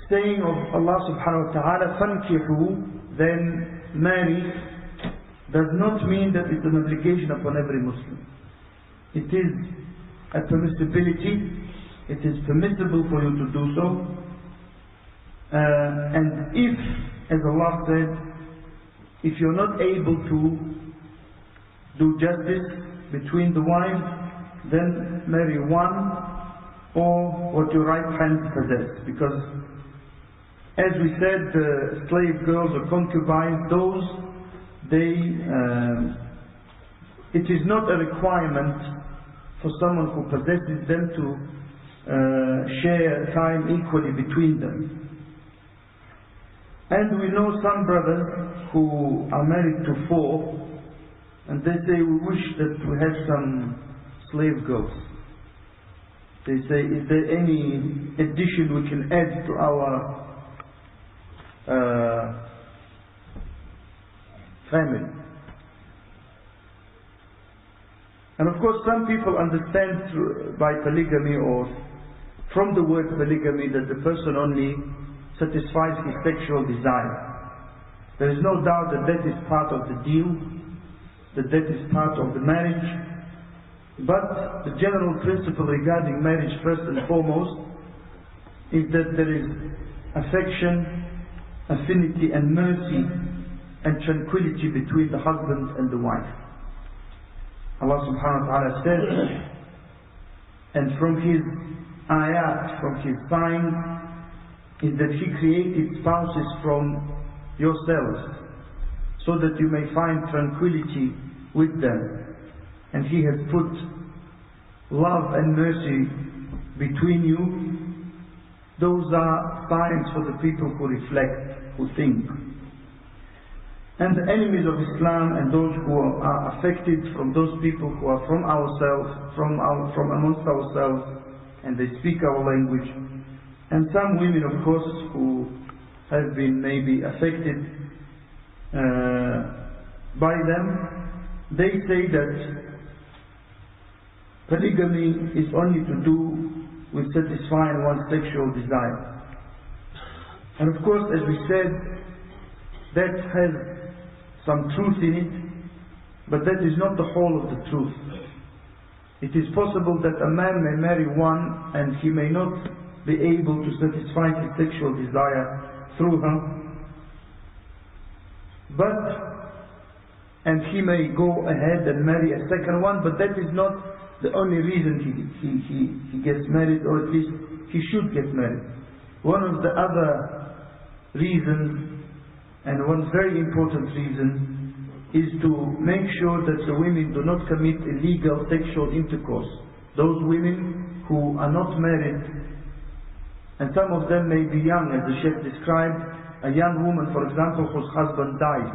saying of Allah subhanahu wa ta'ala, فَانْكِحُوا, then marry, does not mean that it's an obligation upon every Muslim. It is a permissibility. It is permissible for you to do so. And if, as Allah said, if you're not able to do justice between the wives, then marry one or what your right hand possess. Because as we said, the slave girls or concubines, those, it is not a requirement for someone who possesses them to share time equally between them. And we know some brothers who are married to 4, and they say, we wish that we had some slave girls. They say, is there any addition we can add to our family? And of course some people understand by polygamy, or from the word polygamy, that the person only satisfies his sexual desire. There is no doubt that that is part of the deal, that that is part of the marriage. But the general principle regarding marriage, first and foremost, is that there is affection, affinity and mercy and tranquility between the husband and the wife. Allah subhanahu wa ta'ala said, and from His ayat, from His signs, is that He created spouses from yourselves, so that you may find tranquility with them. And He has put love and mercy between you. Those are signs for the people who reflect, who think. And the enemies of Islam and those who are affected from those people who are from ourselves, from amongst ourselves, and they speak our language. And some women, of course, who have been maybe affected by them, they say that polygamy is only to do with satisfying one's sexual desire. And of course, as we said, that has some truth in it, but that is not the whole of the truth. It is possible that a man may marry one and he may not be able to satisfy his sexual desire through her, and he may go ahead and marry a second one, but that is not the only reason he gets married, or at least he should get married. One of the other reasons, and one very important reason, is to make sure that the women do not commit illegal sexual intercourse. Those women who are not married, and some of them may be young, as the Sheikh described, a young woman, for example, whose husband died.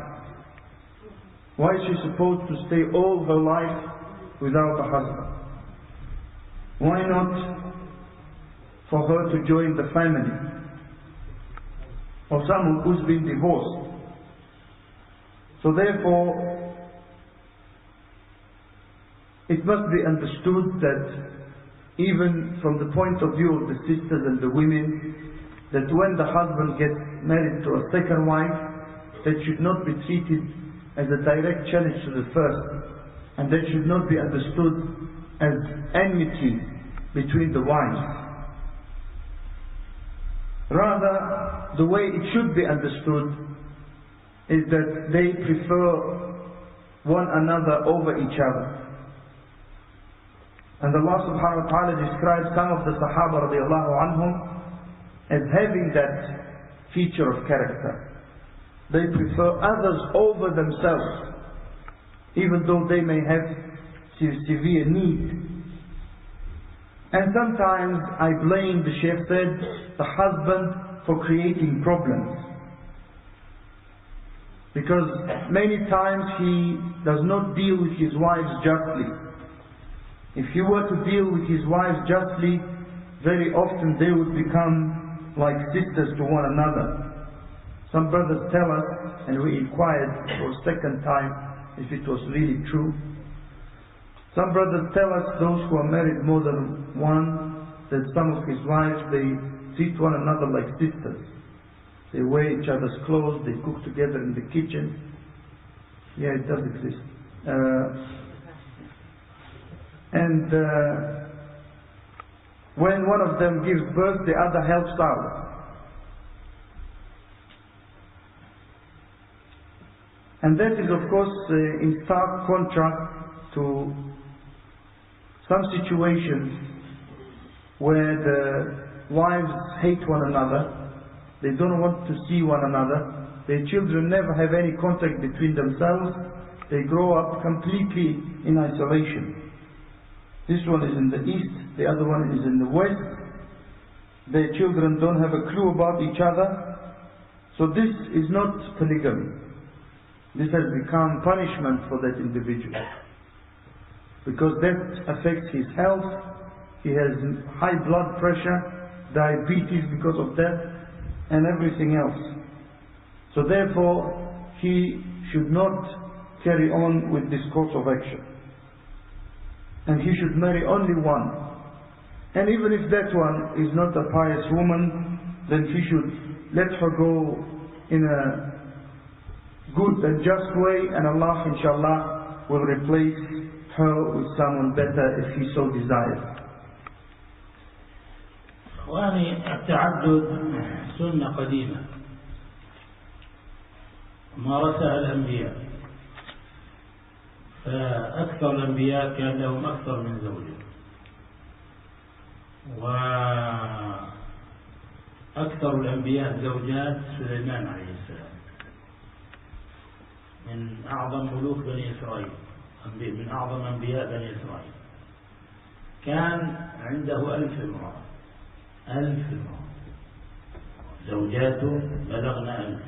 Why is she supposed to stay all her life without a husband? Why not for her to join the family of someone who's been divorced? So therefore, it must be understood that even from the point of view of the sisters and the women, that when the husband gets married to a second wife, that should not be treated as a direct challenge to the first, and that should not be understood as enmity between the wives. Rather, the way it should be understood is that they prefer one another over each other. And Allah subhanahu wa ta'ala describes some of the Sahaba radiallahu anhum as having that feature of character. They prefer others over themselves, even though they may have severe need. And sometimes I blame, the Shaykh said, the husband for creating problems. Because many times he does not deal with his wives justly. If he were to deal with his wives justly, very often they would become like sisters to one another. Some brothers tell us, and we inquired for a second time if it was really true. Some brothers tell us, those who are married more than one, that some of his wives, they treat one another like sisters. They wear each other's clothes, they cook together in the kitchen. Yeah, it does exist. When one of them gives birth, the other helps out. And that is, of course, in stark contrast to some situations where the wives hate one another. They don't want to see one another. Their children never have any contact between themselves. They grow up completely in isolation. This one is in the east, the other one is in the west. Their children don't have a clue about each other. So this is not polygamy. This has become punishment for that individual, because that affects his health. He has high blood pressure, diabetes because of that, and everything else. So therefore, he should not carry on with this course of action. And he should marry only one. And even if that one is not a pious woman, then he should let her go in a good and just way, and Allah inshallah will replace her with someone better if he so desires. إخواني، التعدد سنة قديمة مارسها الأنبياء، فأكثر الأنبياء كان لهم أكثر من زوجة، وأكثر الأنبياء زوجات سليمان عليه السلام، من أعظم ملوك بني إسرائيل، من أعظم أنبياء بني إسرائيل، كان عنده 1000 امرأة، 1000 امرأة، زوجاته بلغن 1000.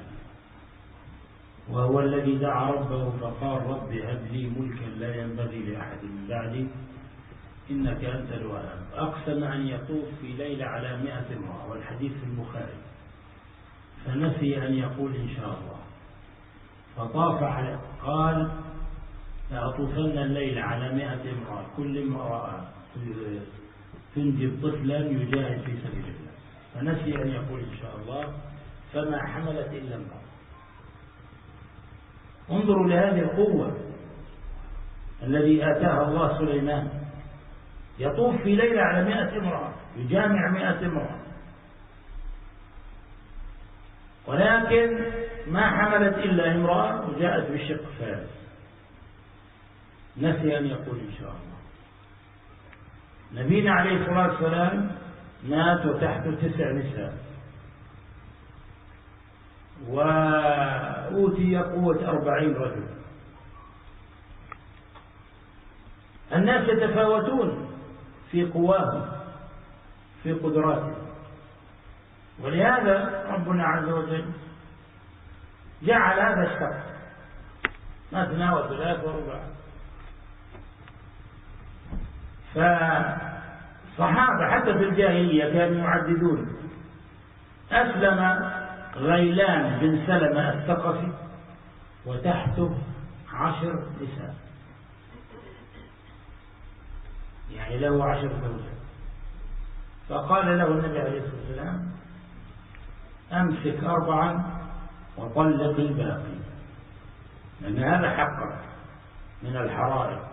وهو الذي دعا ربه فقال رب هب لي ملكا لا ينبغي لأحد من بعدي إنك أنت الوهاب. أقسم أن يطوف في ليلة على 100 امرأة، والحديث في البخاري، فنسي أن يقول إن شاء الله. فطاف على قال لأطوفن الليل على 100 امرأة كل امرأة تنجب طفلا يجاهد في سبيل الله، فنسي أن يقول إن شاء الله فما حملت إلا امرأة. انظروا لهذه القوة الذي آتاها الله سليمان، يطوف في ليلة على 100 امرأة، يجامع 100 امرأة، ولكن ما حملت إلا امرأة وجاءت بشق فارس، نسي أن يقول إن شاء الله. نبينا عليه الصلاة والسلام مات وتحته 9 نساء، وأوتي قوة 40 رجل. الناس يتفاوتون في قواهم في قدراتهم، ولهذا ربنا عز وجل جعل هذا الشرط مثنى وثلاث ورباع. فالصحابة حتى في الجاهلية كانوا يعددون. أسلم غيلان بن سلمة الثقفي وتحته 10 نساء، يعني له 10 زوجات. فقال له النبي عليه الصلاة والسلام أمسك 4 وطلق الباقي، لأن هذا حقا من الحرائر.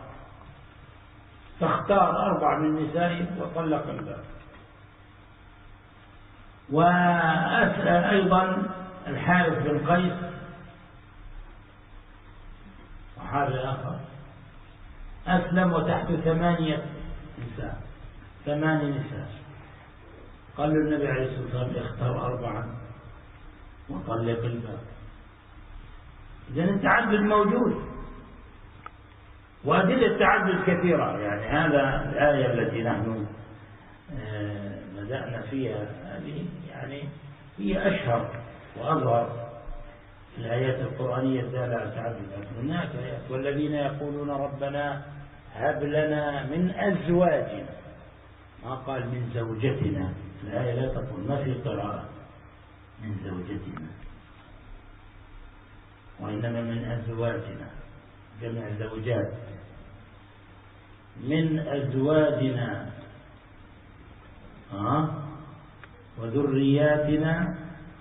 فاختار 4 من نسائه وطلق الباقي. وأسأل أيضا الحارث بن قيس صحابي آخر أسلم وتحته 8 نساء، 8 نساء. قال له النبي عليه الصلاة والسلام اختار 4 وطلق الباقي. إذن التعدد موجود، وأدلة التعدد كثيرة. يعني هذا الآية التي نحن بدأنا فيها هذه يعني هي أشهر وأظهر الآيات القرآنية الدالة على التعدد. هناك آيات والذين يقولون ربنا هب لنا من أزواجنا، ما قال من زوجتنا. الآية لا تقول، ما في قراءة من زوجتنا، وإنما من أزواجنا، جمع الزوجات. من أزواجنا وذرياتنا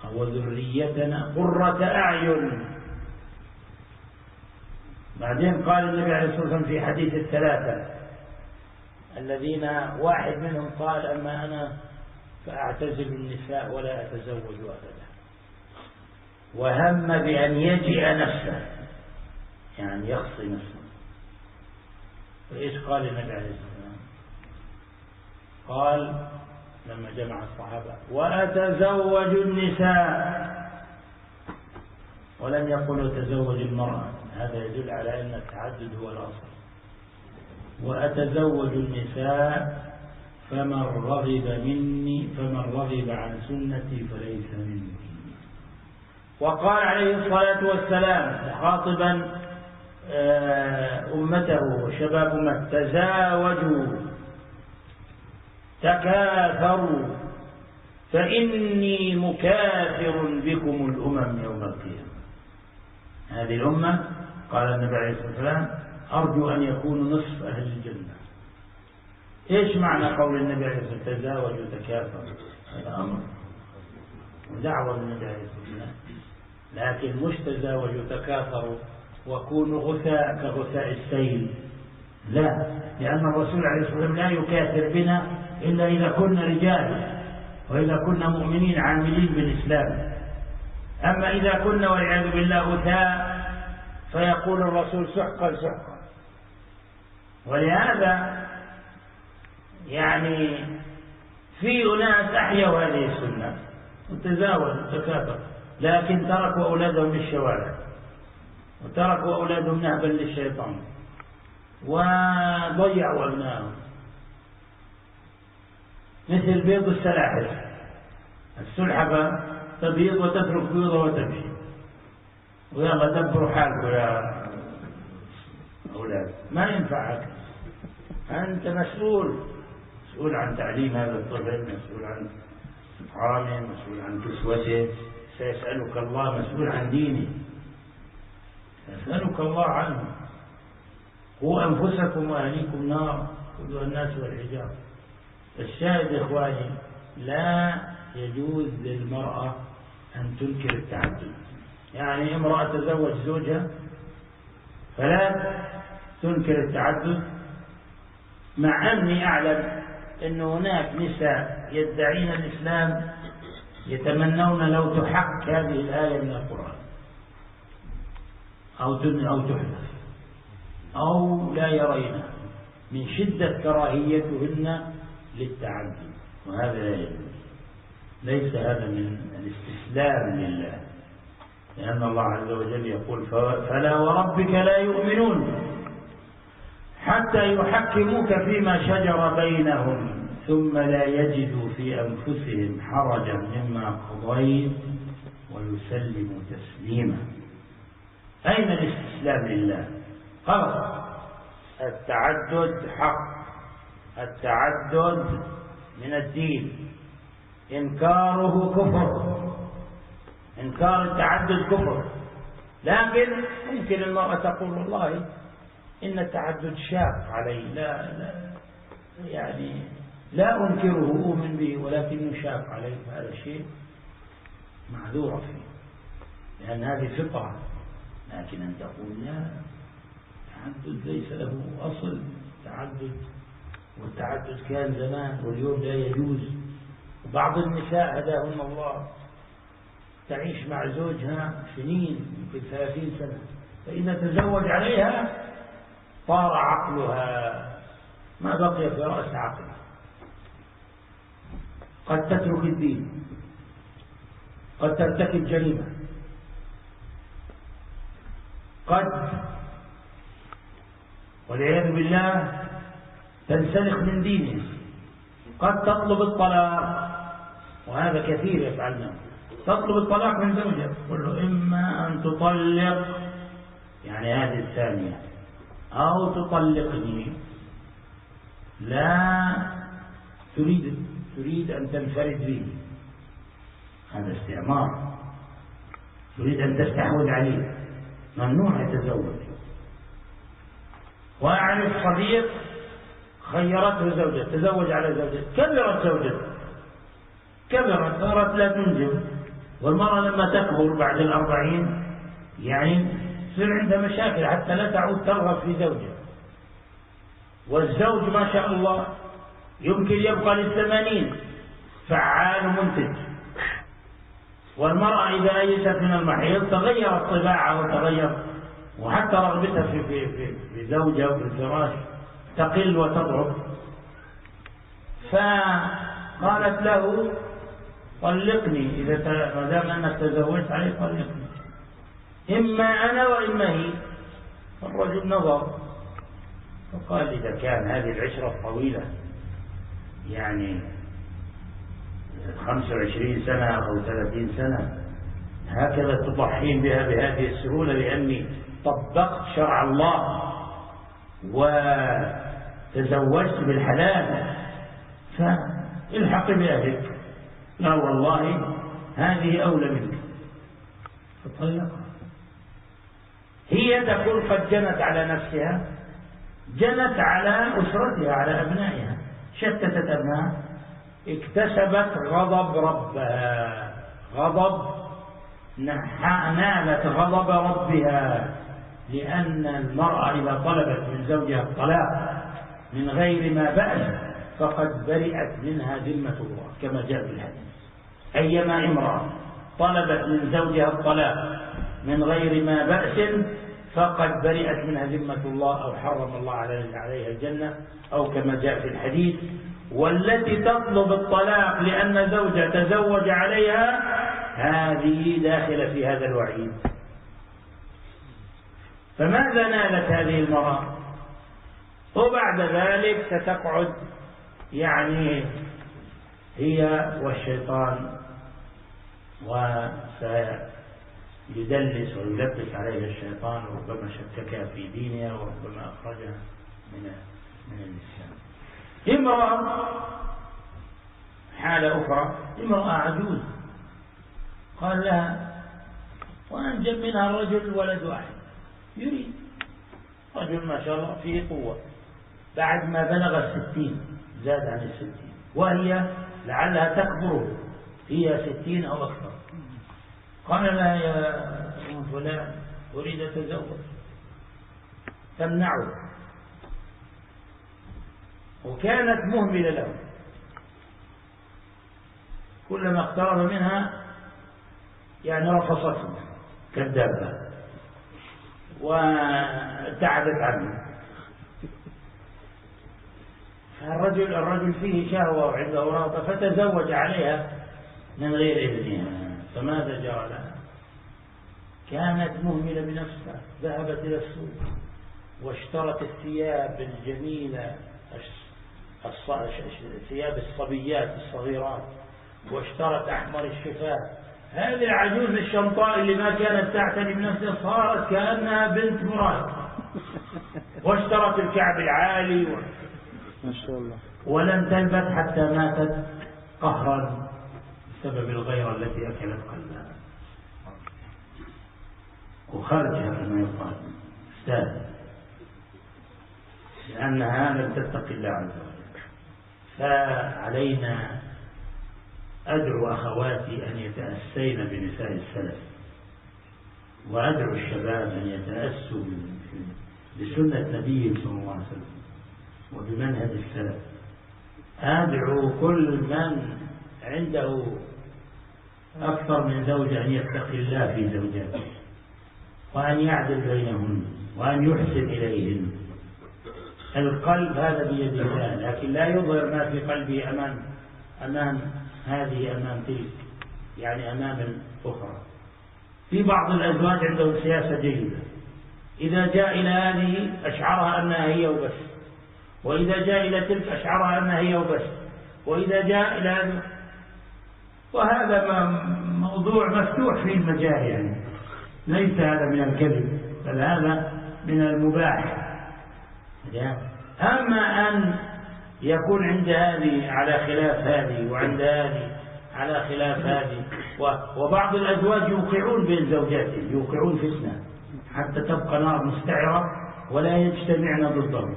أو ذريتنا قرة أعين. بعدين قال النبي عليه الصلاة والسلام في حديث الثلاثة الذين واحد منهم قال أما أنا فأعتزل النساء ولا أتزوج أبدا، وهم بأن يجئ نفسه، يعني يخصي نفسه. فإيش قال النبي عليه الصلاة والسلام؟ قال لما جمع الصحابة وأتزوج النساء، ولم يقل أتزوج المرأة. هذا يدل على أن التعدد هو الأصل. وأتزوج النساء فمن رغب عن سنتي فليس مني. وقال عليه الصلاة والسلام خاطبا أمته وشباب أمته تزاوجوا تكاثروا فإني مكاثر بكم الأمم يوم القيامة. هذه الأمة قال النبي عليه الصلاة والسلام أرجو أن يكونوا نصف أهل الجنة. إيش معنى قول النبي عليه الصلاة والسلام تزاوجوا تكاثروا؟ هذا أمر ودعوة من النبي عليه الصلاة والسلام، لكن مش تزاوجوا تكاثروا وكونوا غثاء كغثاء السيل، لا، لأن الرسول عليه الصلاة والسلام لا يكاثر بنا إلا إذا كنا رجال وإذا كنا مؤمنين عاملين بالإسلام. أما إذا كنا والعياذ بالله غثاء فيقول الرسول سحقا سحقا. ولهذا يعني في أناس أحيوا هذه السنة وتزاوجوا تكاثروا، لكن تركوا أولادهم للشوارع وتركوا أولادهم نهبا للشيطان وضيعوا أبنائهم، مثل بيض السلاحف. السلحفة تبيض وتترك بيضة وتمشي، ويلا دبروا حالكم يا أولاد، ما ينفعك. أنت مسؤول عن تعليم هذا الطفل، مسؤول عن طعامه، مسؤول عن كسوته، سيسألك الله، مسؤول عن دينه. أسألك الله عنه. قوا أنفسكم وأهليكم نار وقودها الناس والحجارة. الشاهد يا إخواني، لا يجوز للمرأة أن تنكر التعدد. يعني امرأة تزوج زوجها فلا تنكر التعدد، مع أني أعلم أن هناك نساء يدعين الإسلام يتمنون لو تحك هذه الآية من القرآن أو تحدث أو لا يرين من شدة كراهيتهن للتعدد، وهذا لا يجوز. ليس هذا من الاستسلام لله، لأن الله عز وجل يقول فلا وربك لا يؤمنون حتى يحكموك فيما شجر بينهم ثم لا يجدوا في أنفسهم حرجا مما قضيت ويسلموا تسليما. أين الاستسلام لله؟ خلاص، التعدد حق، التعدد من الدين، إنكاره كفر، إنكار التعدد كفر. لكن ممكن المرأة تقول والله إن التعدد شاق علي، يعني لا أنكره أؤمن به ولكنه شاق علي، هذا شيء معذور فيه لأن هذه فطرة. لكن أن تقول لا، التعدد ليس له أصل تعدد، والتعدد كان زمان واليوم لا يجوز. وبعض النساء هداهن الله تعيش مع زوجها سنين، يمكن 30 سنة، فإذا تزوج عليها طار عقلها، ما بقي في رأس عقلها. قد تترك الدين، قد ترتكب جريمة، قد والعياذ بالله تنسلخ من دينه، قد تطلب الطلاق، وهذا كثير يفعلنا. تطلب الطلاق من زوجها، تقول له إما أن تطلق، يعني هذه الثانية، أو تطلقني. لا تريد أن تنفرد به، هذا استعمار، تريد أن تستحوذ عليه، ممنوع يتزوج. وأعرف صديق خيرته زوجته، تزوج على زوجته، كبرت زوجته، كبرت صارت لا تنجب، والمرأة لما تكبر بعد 40 يعني تصير عندها مشاكل حتى لا تعود ترغب في زوجها. والزوج ما شاء الله يمكن يبقى ل80 فعال ومنتج، والمرأة إذا أيست من المحيض تغيرت طباعها وتغير، وحتى رغبتها في زوجها وفي الفراش تقل وتضعف. فقالت له طلقني، ما دام أنك تزوجت عليه طلقني، إما أنا وإما هي. الرجل نظر فقال إذا كان هذه العشرة الطويلة يعني 25 سنة أو 30 سنة هكذا تضحين بها بهذه السهولة لأني طبقت شرع الله وتزوجت بالحلال، فالحق بأهلك. لا والله هذه أولى منك، فطلقها. هي تقول قد جنت على نفسها، جنت على أسرتها، على أبنائها، شتتت أبنائها، اكتسبت غضب ربها، نالت غضب ربها. لأن المرأة إذا طلبت من زوجها الطلاق من غير ما بأس فقد برئت منها ذمة الله كما جاء في الحديث. أيما امرأة طلبت من زوجها الطلاق من غير ما بأس فقد برئت منها ذمة الله، أو حرم الله عليها الجنة، أو كما جاء في الحديث. والتي تطلب الطلاق لأن زوجها تزوج عليها هذه داخلة في هذا الوعيد. فماذا نالت هذه المرأة؟ وبعد ذلك ستقعد يعني هي والشيطان، وسيدلس ويلبس عليها الشيطان، وربما شككها في دينها وربما أخرجها من الإسلام. امرأة حالة أخرى، امرأة عجوز قال لها وأنجب منها الرجل ولد واحد، يريد رجل ما شاء الله فيه قوة، بعد ما بلغ 60 زاد عن 60، وهي لعلها تكبر، هي 60 أو أكثر. قال لها يا فلان أريد أتزوج، تمنعه، وكانت مهملة له، كلما اقترب منها يعني رفصته كالدابة وتعبت عنه. الرجل فيه شهوة وعنده رغبة، فتزوج عليها من غير إذنها. فماذا جرى لها؟ كانت مهملة بنفسها، ذهبت إلى السوق واشترت الثياب الجميلة، ثياب الصبيات الصغيرات، واشترت أحمر الشفاه. هذه العجوز الشمطاء اللي ما كانت تعتني بنفسها صارت كأنها بنت مراد، واشترت الكعب العالي ما شاء الله، ولم تلبث حتى ماتت قهرا بسبب الغيرة التي أكلت قلبها وخرجها كما يقال استاذ، لأنها لم تتق الله عز وجل. فعلينا أدعو أخواتي أن يتأسين بنساء السلف، وأدعو الشباب أن يتأسوا بسنة نبي صلى الله عليه وسلم وبمنهج السلف. أدعو كل من عنده أكثر من زوجة أن يتقي الله في زوجاته، وأن يعدل بينهن، وأن يحسن إليهن. القلب هذا بيد الله، لكن لا يظهر ما في قلبه أمام هذه أمام تلك، يعني أمام الأخرى. في بعض الأزواج عندهم سياسة جيدة، إذا جاء إلى هذه أشعرها أنها هي وبس، وإذا جاء إلى تلك أشعرها أنها هي وبس، وإذا جاء إلى هذا. وهذا موضوع مفتوح فيه المجال، يعني ليس هذا من الكذب، بل هذا من المباح. أما أن يكون عند هذه على خلاف هذه، وعند هذه على خلاف هذه، وبعض الأزواج يوقعون بين زوجاتهم، يوقعون فتنة حتى تبقى نار مستعرة ولا يجتمعن ضدهم.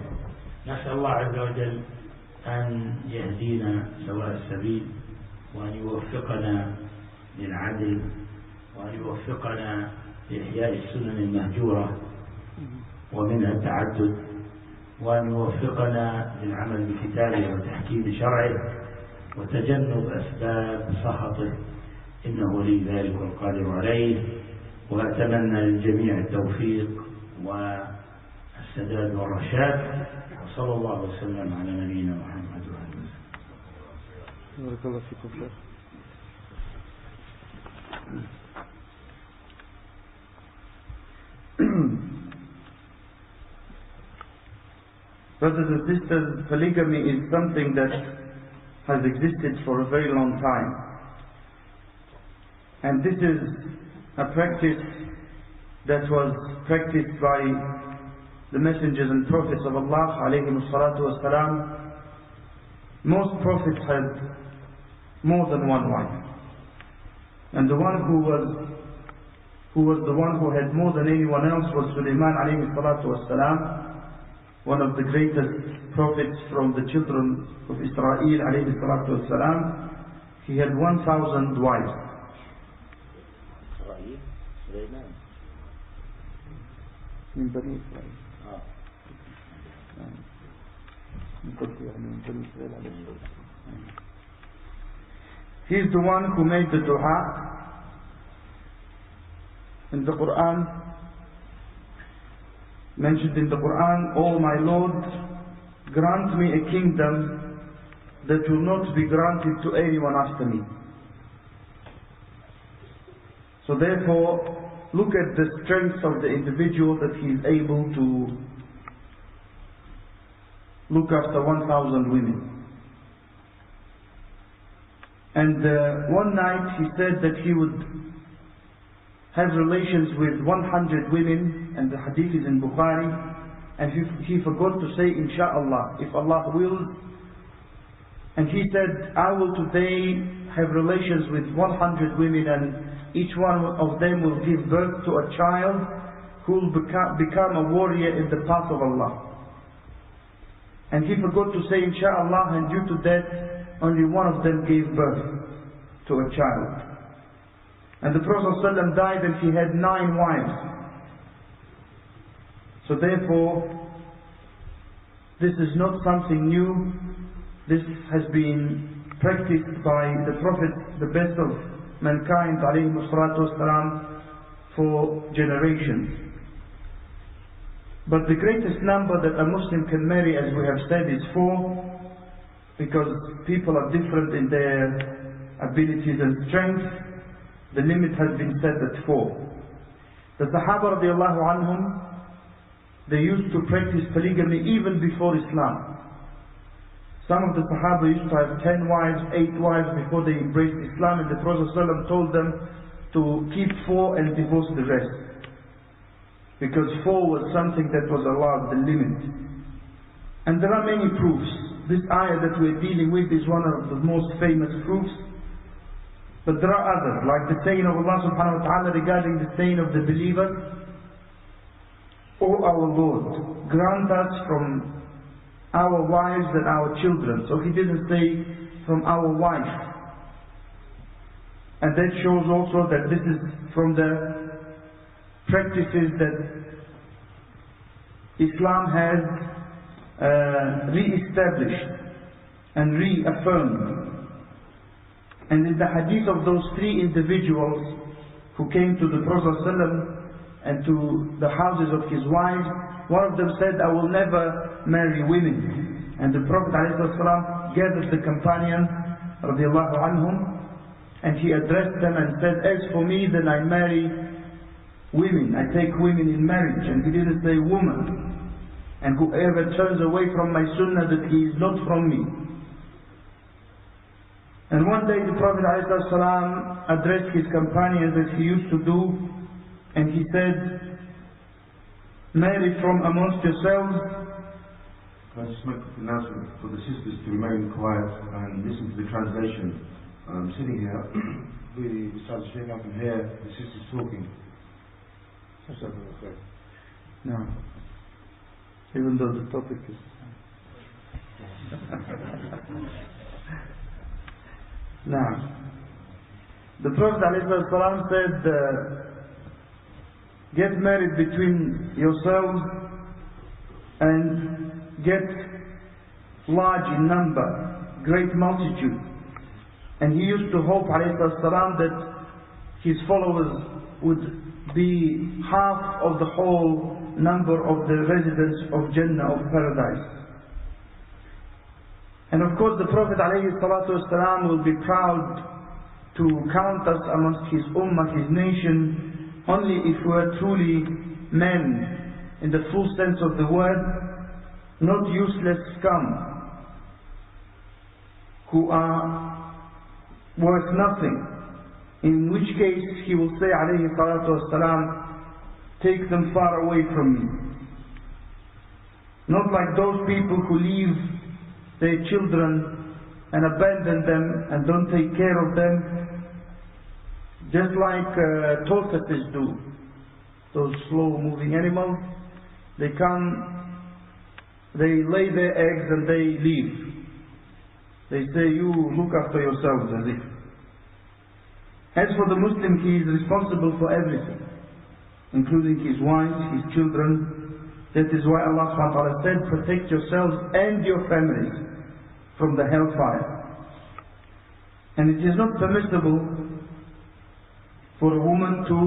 نسأل الله عز وجل أن يهدينا سواء السبيل، وأن يوفقنا للعدل، وأن يوفقنا لإحياء السنن المهجورة ومنها التعدد، وأن يوفقنا للعمل بكتابه وتحكيم شرعه وتجنب أسباب سخطه، إنه ولي ذلك والقادر عليه. وأتمنى للجميع التوفيق والسداد والرشاد، وصلى الله وسلم على نبينا محمد وآله وسلم. بارك الله فيكم شيخ. Brothers and sisters, polygamy is something that has existed for a very long time. And this is a practice that was practiced by the messengers and prophets of Allah alayhimus salatu wassalam. Most prophets had more than one wife. And the one who was the one who had more than anyone else was Sulaiman alayhi salatu wassalam, one of the greatest prophets from the children of Israel alayhi salatu wassalam. He had 1,000 wives. He is the one who made the dua in the Qur'an, mentioned in the Qur'an, "O my Lord, grant me a kingdom that will not be granted to anyone after me." So therefore, look at the strength of the individual, that he is able to look after 1,000 women. And one night he said that he would have relations with 100 women, and the hadith is in Bukhari, and he forgot to say Insha'Allah, if Allah wills. And he said, "I will today have relations with 100 women, and each one of them will give birth to a child who will become a warrior in the path of Allah. And he forgot to say inshallah, and due to that only one of them gave birth to a child. And the Prophet ﷺ died and he had 9 wives. So therefore, this is not something new. This has been practiced by the Prophet, the best of mankind, alayhi salatu wasalam, for generations. But the greatest number that a Muslim can marry, as we have said, is 4, because people are different in their abilities and strengths. The limit has been set at 4. The Sahaba radiallahu anhum, they used to practice polygamy even before Islam. Some of the Sahaba used to have 10 wives, 8 wives before they embraced Islam, and the Prophet ﷺ told them to keep 4 and divorce the rest. Because 4 was something that was allowed, the limit. And there are many proofs. This ayah that we're dealing with is one of the most famous proofs. But there are others, like the saying of Allah subhanahu wa ta'ala regarding the saying of the believers, O our Lord, grant us from our wives and our children. So he didn't say from our wife. And that shows also that this is from the practices that Islam has re-established and reaffirmed. And in the hadith of those 3 individuals who came to the Prophet ﷺ and to the houses of his wives, one of them said, I will never marry women. And the Prophet ﷺ gathered the companions radiallahu anhum, and he addressed them and said, as for me, then I marry women, I take women in marriage. And he didn't say woman. And whoever turns away from my sunnah, that he is not from me. And one day the Prophet ﷺ addressed his companions as he used to do, and he said, marry from amongst yourselves. Can I just make an announcement for the sisters to remain quiet and listen to the translation? I'm sitting here, really besides the stream, I can hear the sisters talking. No. Even though the topic is... Now, the Prophet ﷺ said, get married between yourselves and get large in number, great multitude. And he used to hope ﷺ that his followers would be half of the whole number of the residents of Jannah, of paradise. And of course the Prophet ﷺ will be proud to count us amongst his ummah, his nation, only if we are truly men in the full sense of the word, not useless scum who are worth nothing. In which case he will say alayhi salatu wasalam, take them far away from me. Not like those people who leave their children and abandon them and don't take care of them, just like tortoises do. Those slow moving animals, they come, they lay their eggs and they leave. They say, you look after yourselves, as if. As for the Muslim, he is responsible for everything, including his wives, his children. That is why Allah subhanahu wa ta'ala said, protect yourselves and your families from the hellfire. And it is not permissible for a woman to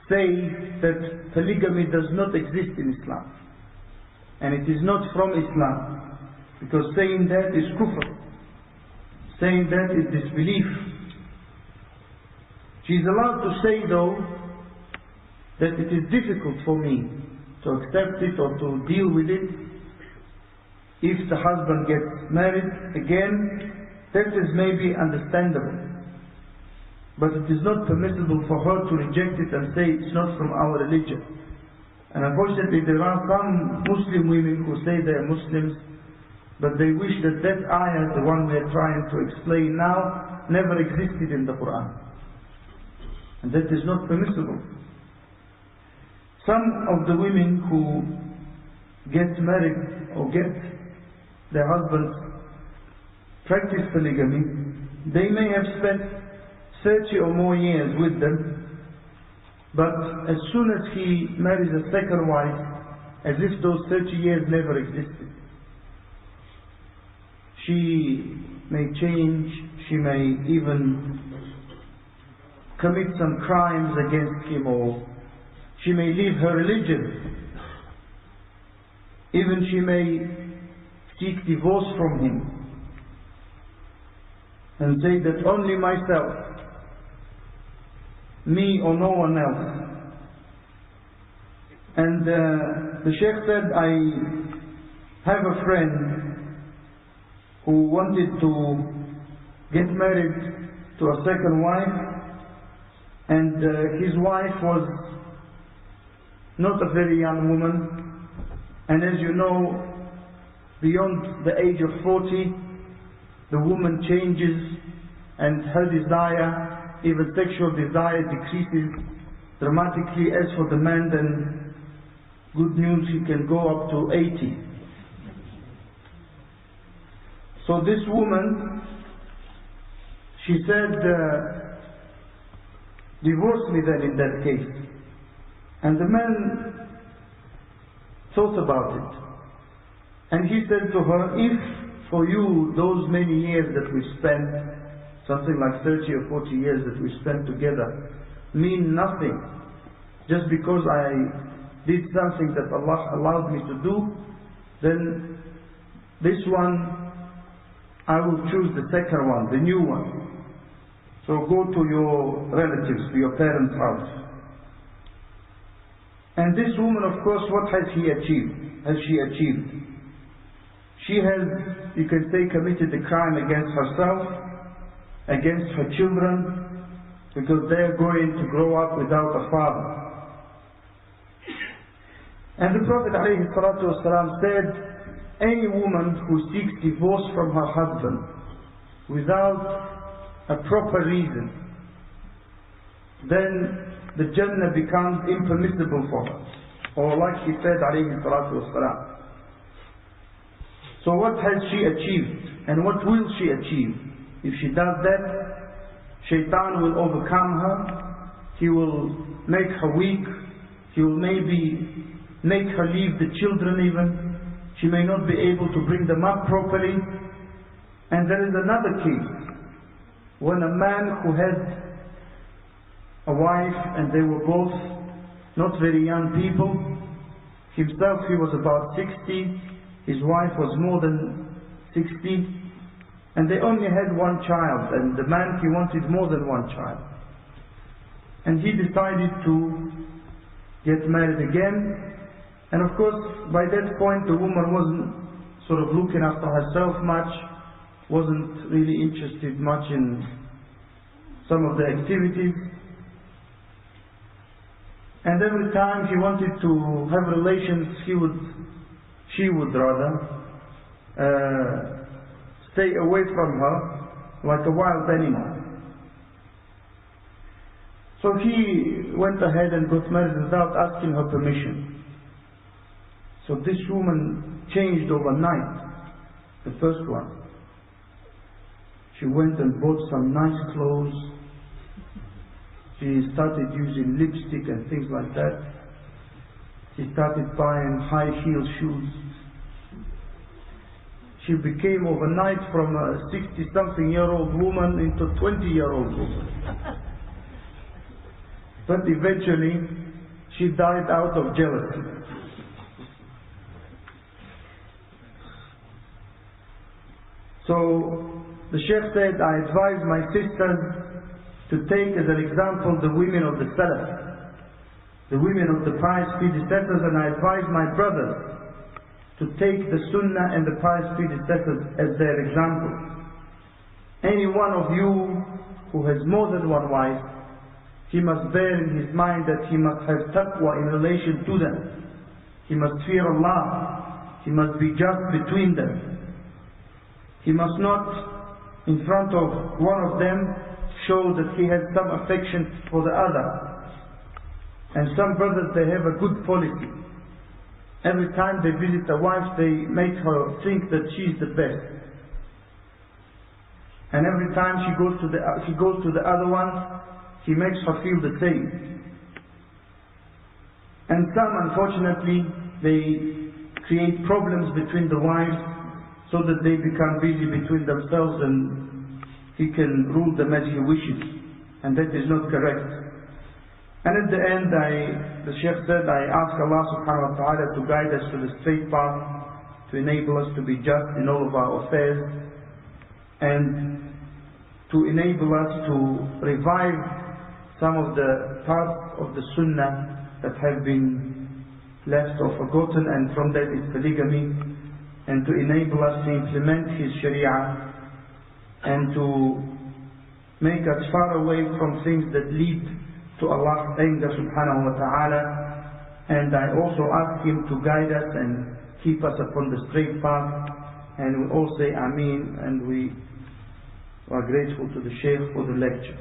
say that polygamy does not exist in Islam. And it is not from Islam. Because saying that is kufr. Saying that is disbelief. She is allowed to say though that it is difficult for me to accept it or to deal with it. If the husband gets married again, that is maybe understandable. But it is not permissible for her to reject it and say it's not from our religion. And unfortunately there are some Muslim women who say they are Muslims, but they wish that that ayah, the one we are trying to explain now, never existed in the Qur'an. And that is not permissible. some of the women who get married or get their husbands practice polygamy, they may have spent 30 or more years with them, but as soon as he marries a second wife, as if those 30 years never existed. She may change, she may even commit some crimes against him, or she may leave her religion. Even she may seek divorce from him and say that only myself, me or no one else. And the Sheikh said, I have a friend who wanted to get married to a second wife, and his wife was not a very young woman, and as you know, beyond the age of 40, the woman changes and her desire, even sexual desire, decreases dramatically. As for the man, then good news, he can go up to 80. So this woman, she said, divorce me then in that case. And the man thought about it. And he said to her, if for you those many years that we spent, something like 30 or 40 years that we spent together, mean nothing, just because I did something that Allah allowed me to do, then this one, I will choose the second one, the new one. So go to your relatives, to your parents' house. And this woman, of course, what has she achieved? She has, you can say, committed a crime against herself, against her children, because they are going to grow up without a father. And the Prophet ﷺ said, any woman who seeks divorce from her husband without a proper reason, then the Jannah becomes impermissible for her. Or like he said, ﷺ. So what has she achieved? And what will she achieve? If she does that, Shaitan will overcome her. He will make her weak. He will maybe make her leave the children even. She may not be able to bring them up properly. And there is another case. When a man who had a wife and they were both not very young people, himself he was about 60, his wife was more than 60, and they only had one child, and the man, he wanted more than one child. And he decided to get married again. And of course, by that point, the woman wasn't sort of looking after herself much, wasn't really interested much in some of the activities. And every time he wanted to have relations, she would rather stay away from her like a wild animal. So he went ahead and got married without asking her permission. So this woman changed overnight, the first one. She went and bought some nice clothes. She started using lipstick and things like that. She started buying high-heel shoes. She became overnight from a 60-something-year-old woman into a 20-year-old woman. But eventually, she died out of jealousy. So, the Sheikh said, I advise my sisters to take as an example the women of the Salaf, the women of the pious predecessors, and I advise my brothers to take the Sunnah and the pious predecessors as their example. Any one of you who has more than one wife, he must bear in his mind that he must have taqwa in relation to them. He must fear Allah. He must be just between them. He must not, in front of one of them, show that he has some affection for the other. And some brothers, they have a good policy. Every time they visit a wife, they make her think that she's the best. And every time she goes to the other one, he makes her feel the same. And some, unfortunately, they create problems between the wives so that they become busy between themselves and he can rule them as he wishes. And that is not correct. And at the end, the Shaykh said, I ask Allah subhanahu wa ta'ala to guide us to the straight path, to enable us to be just in all of our affairs, and to enable us to revive some of the parts of the Sunnah that have been left or forgotten, and from that is polygamy, and to enable us to implement His Sharia, and to make us far away from things that lead to Allah's anger subhanahu wa ta'ala. And I also ask Him to guide us and keep us upon the straight path. And we all say Ameen, and we are grateful to the Shaykh for the lecture.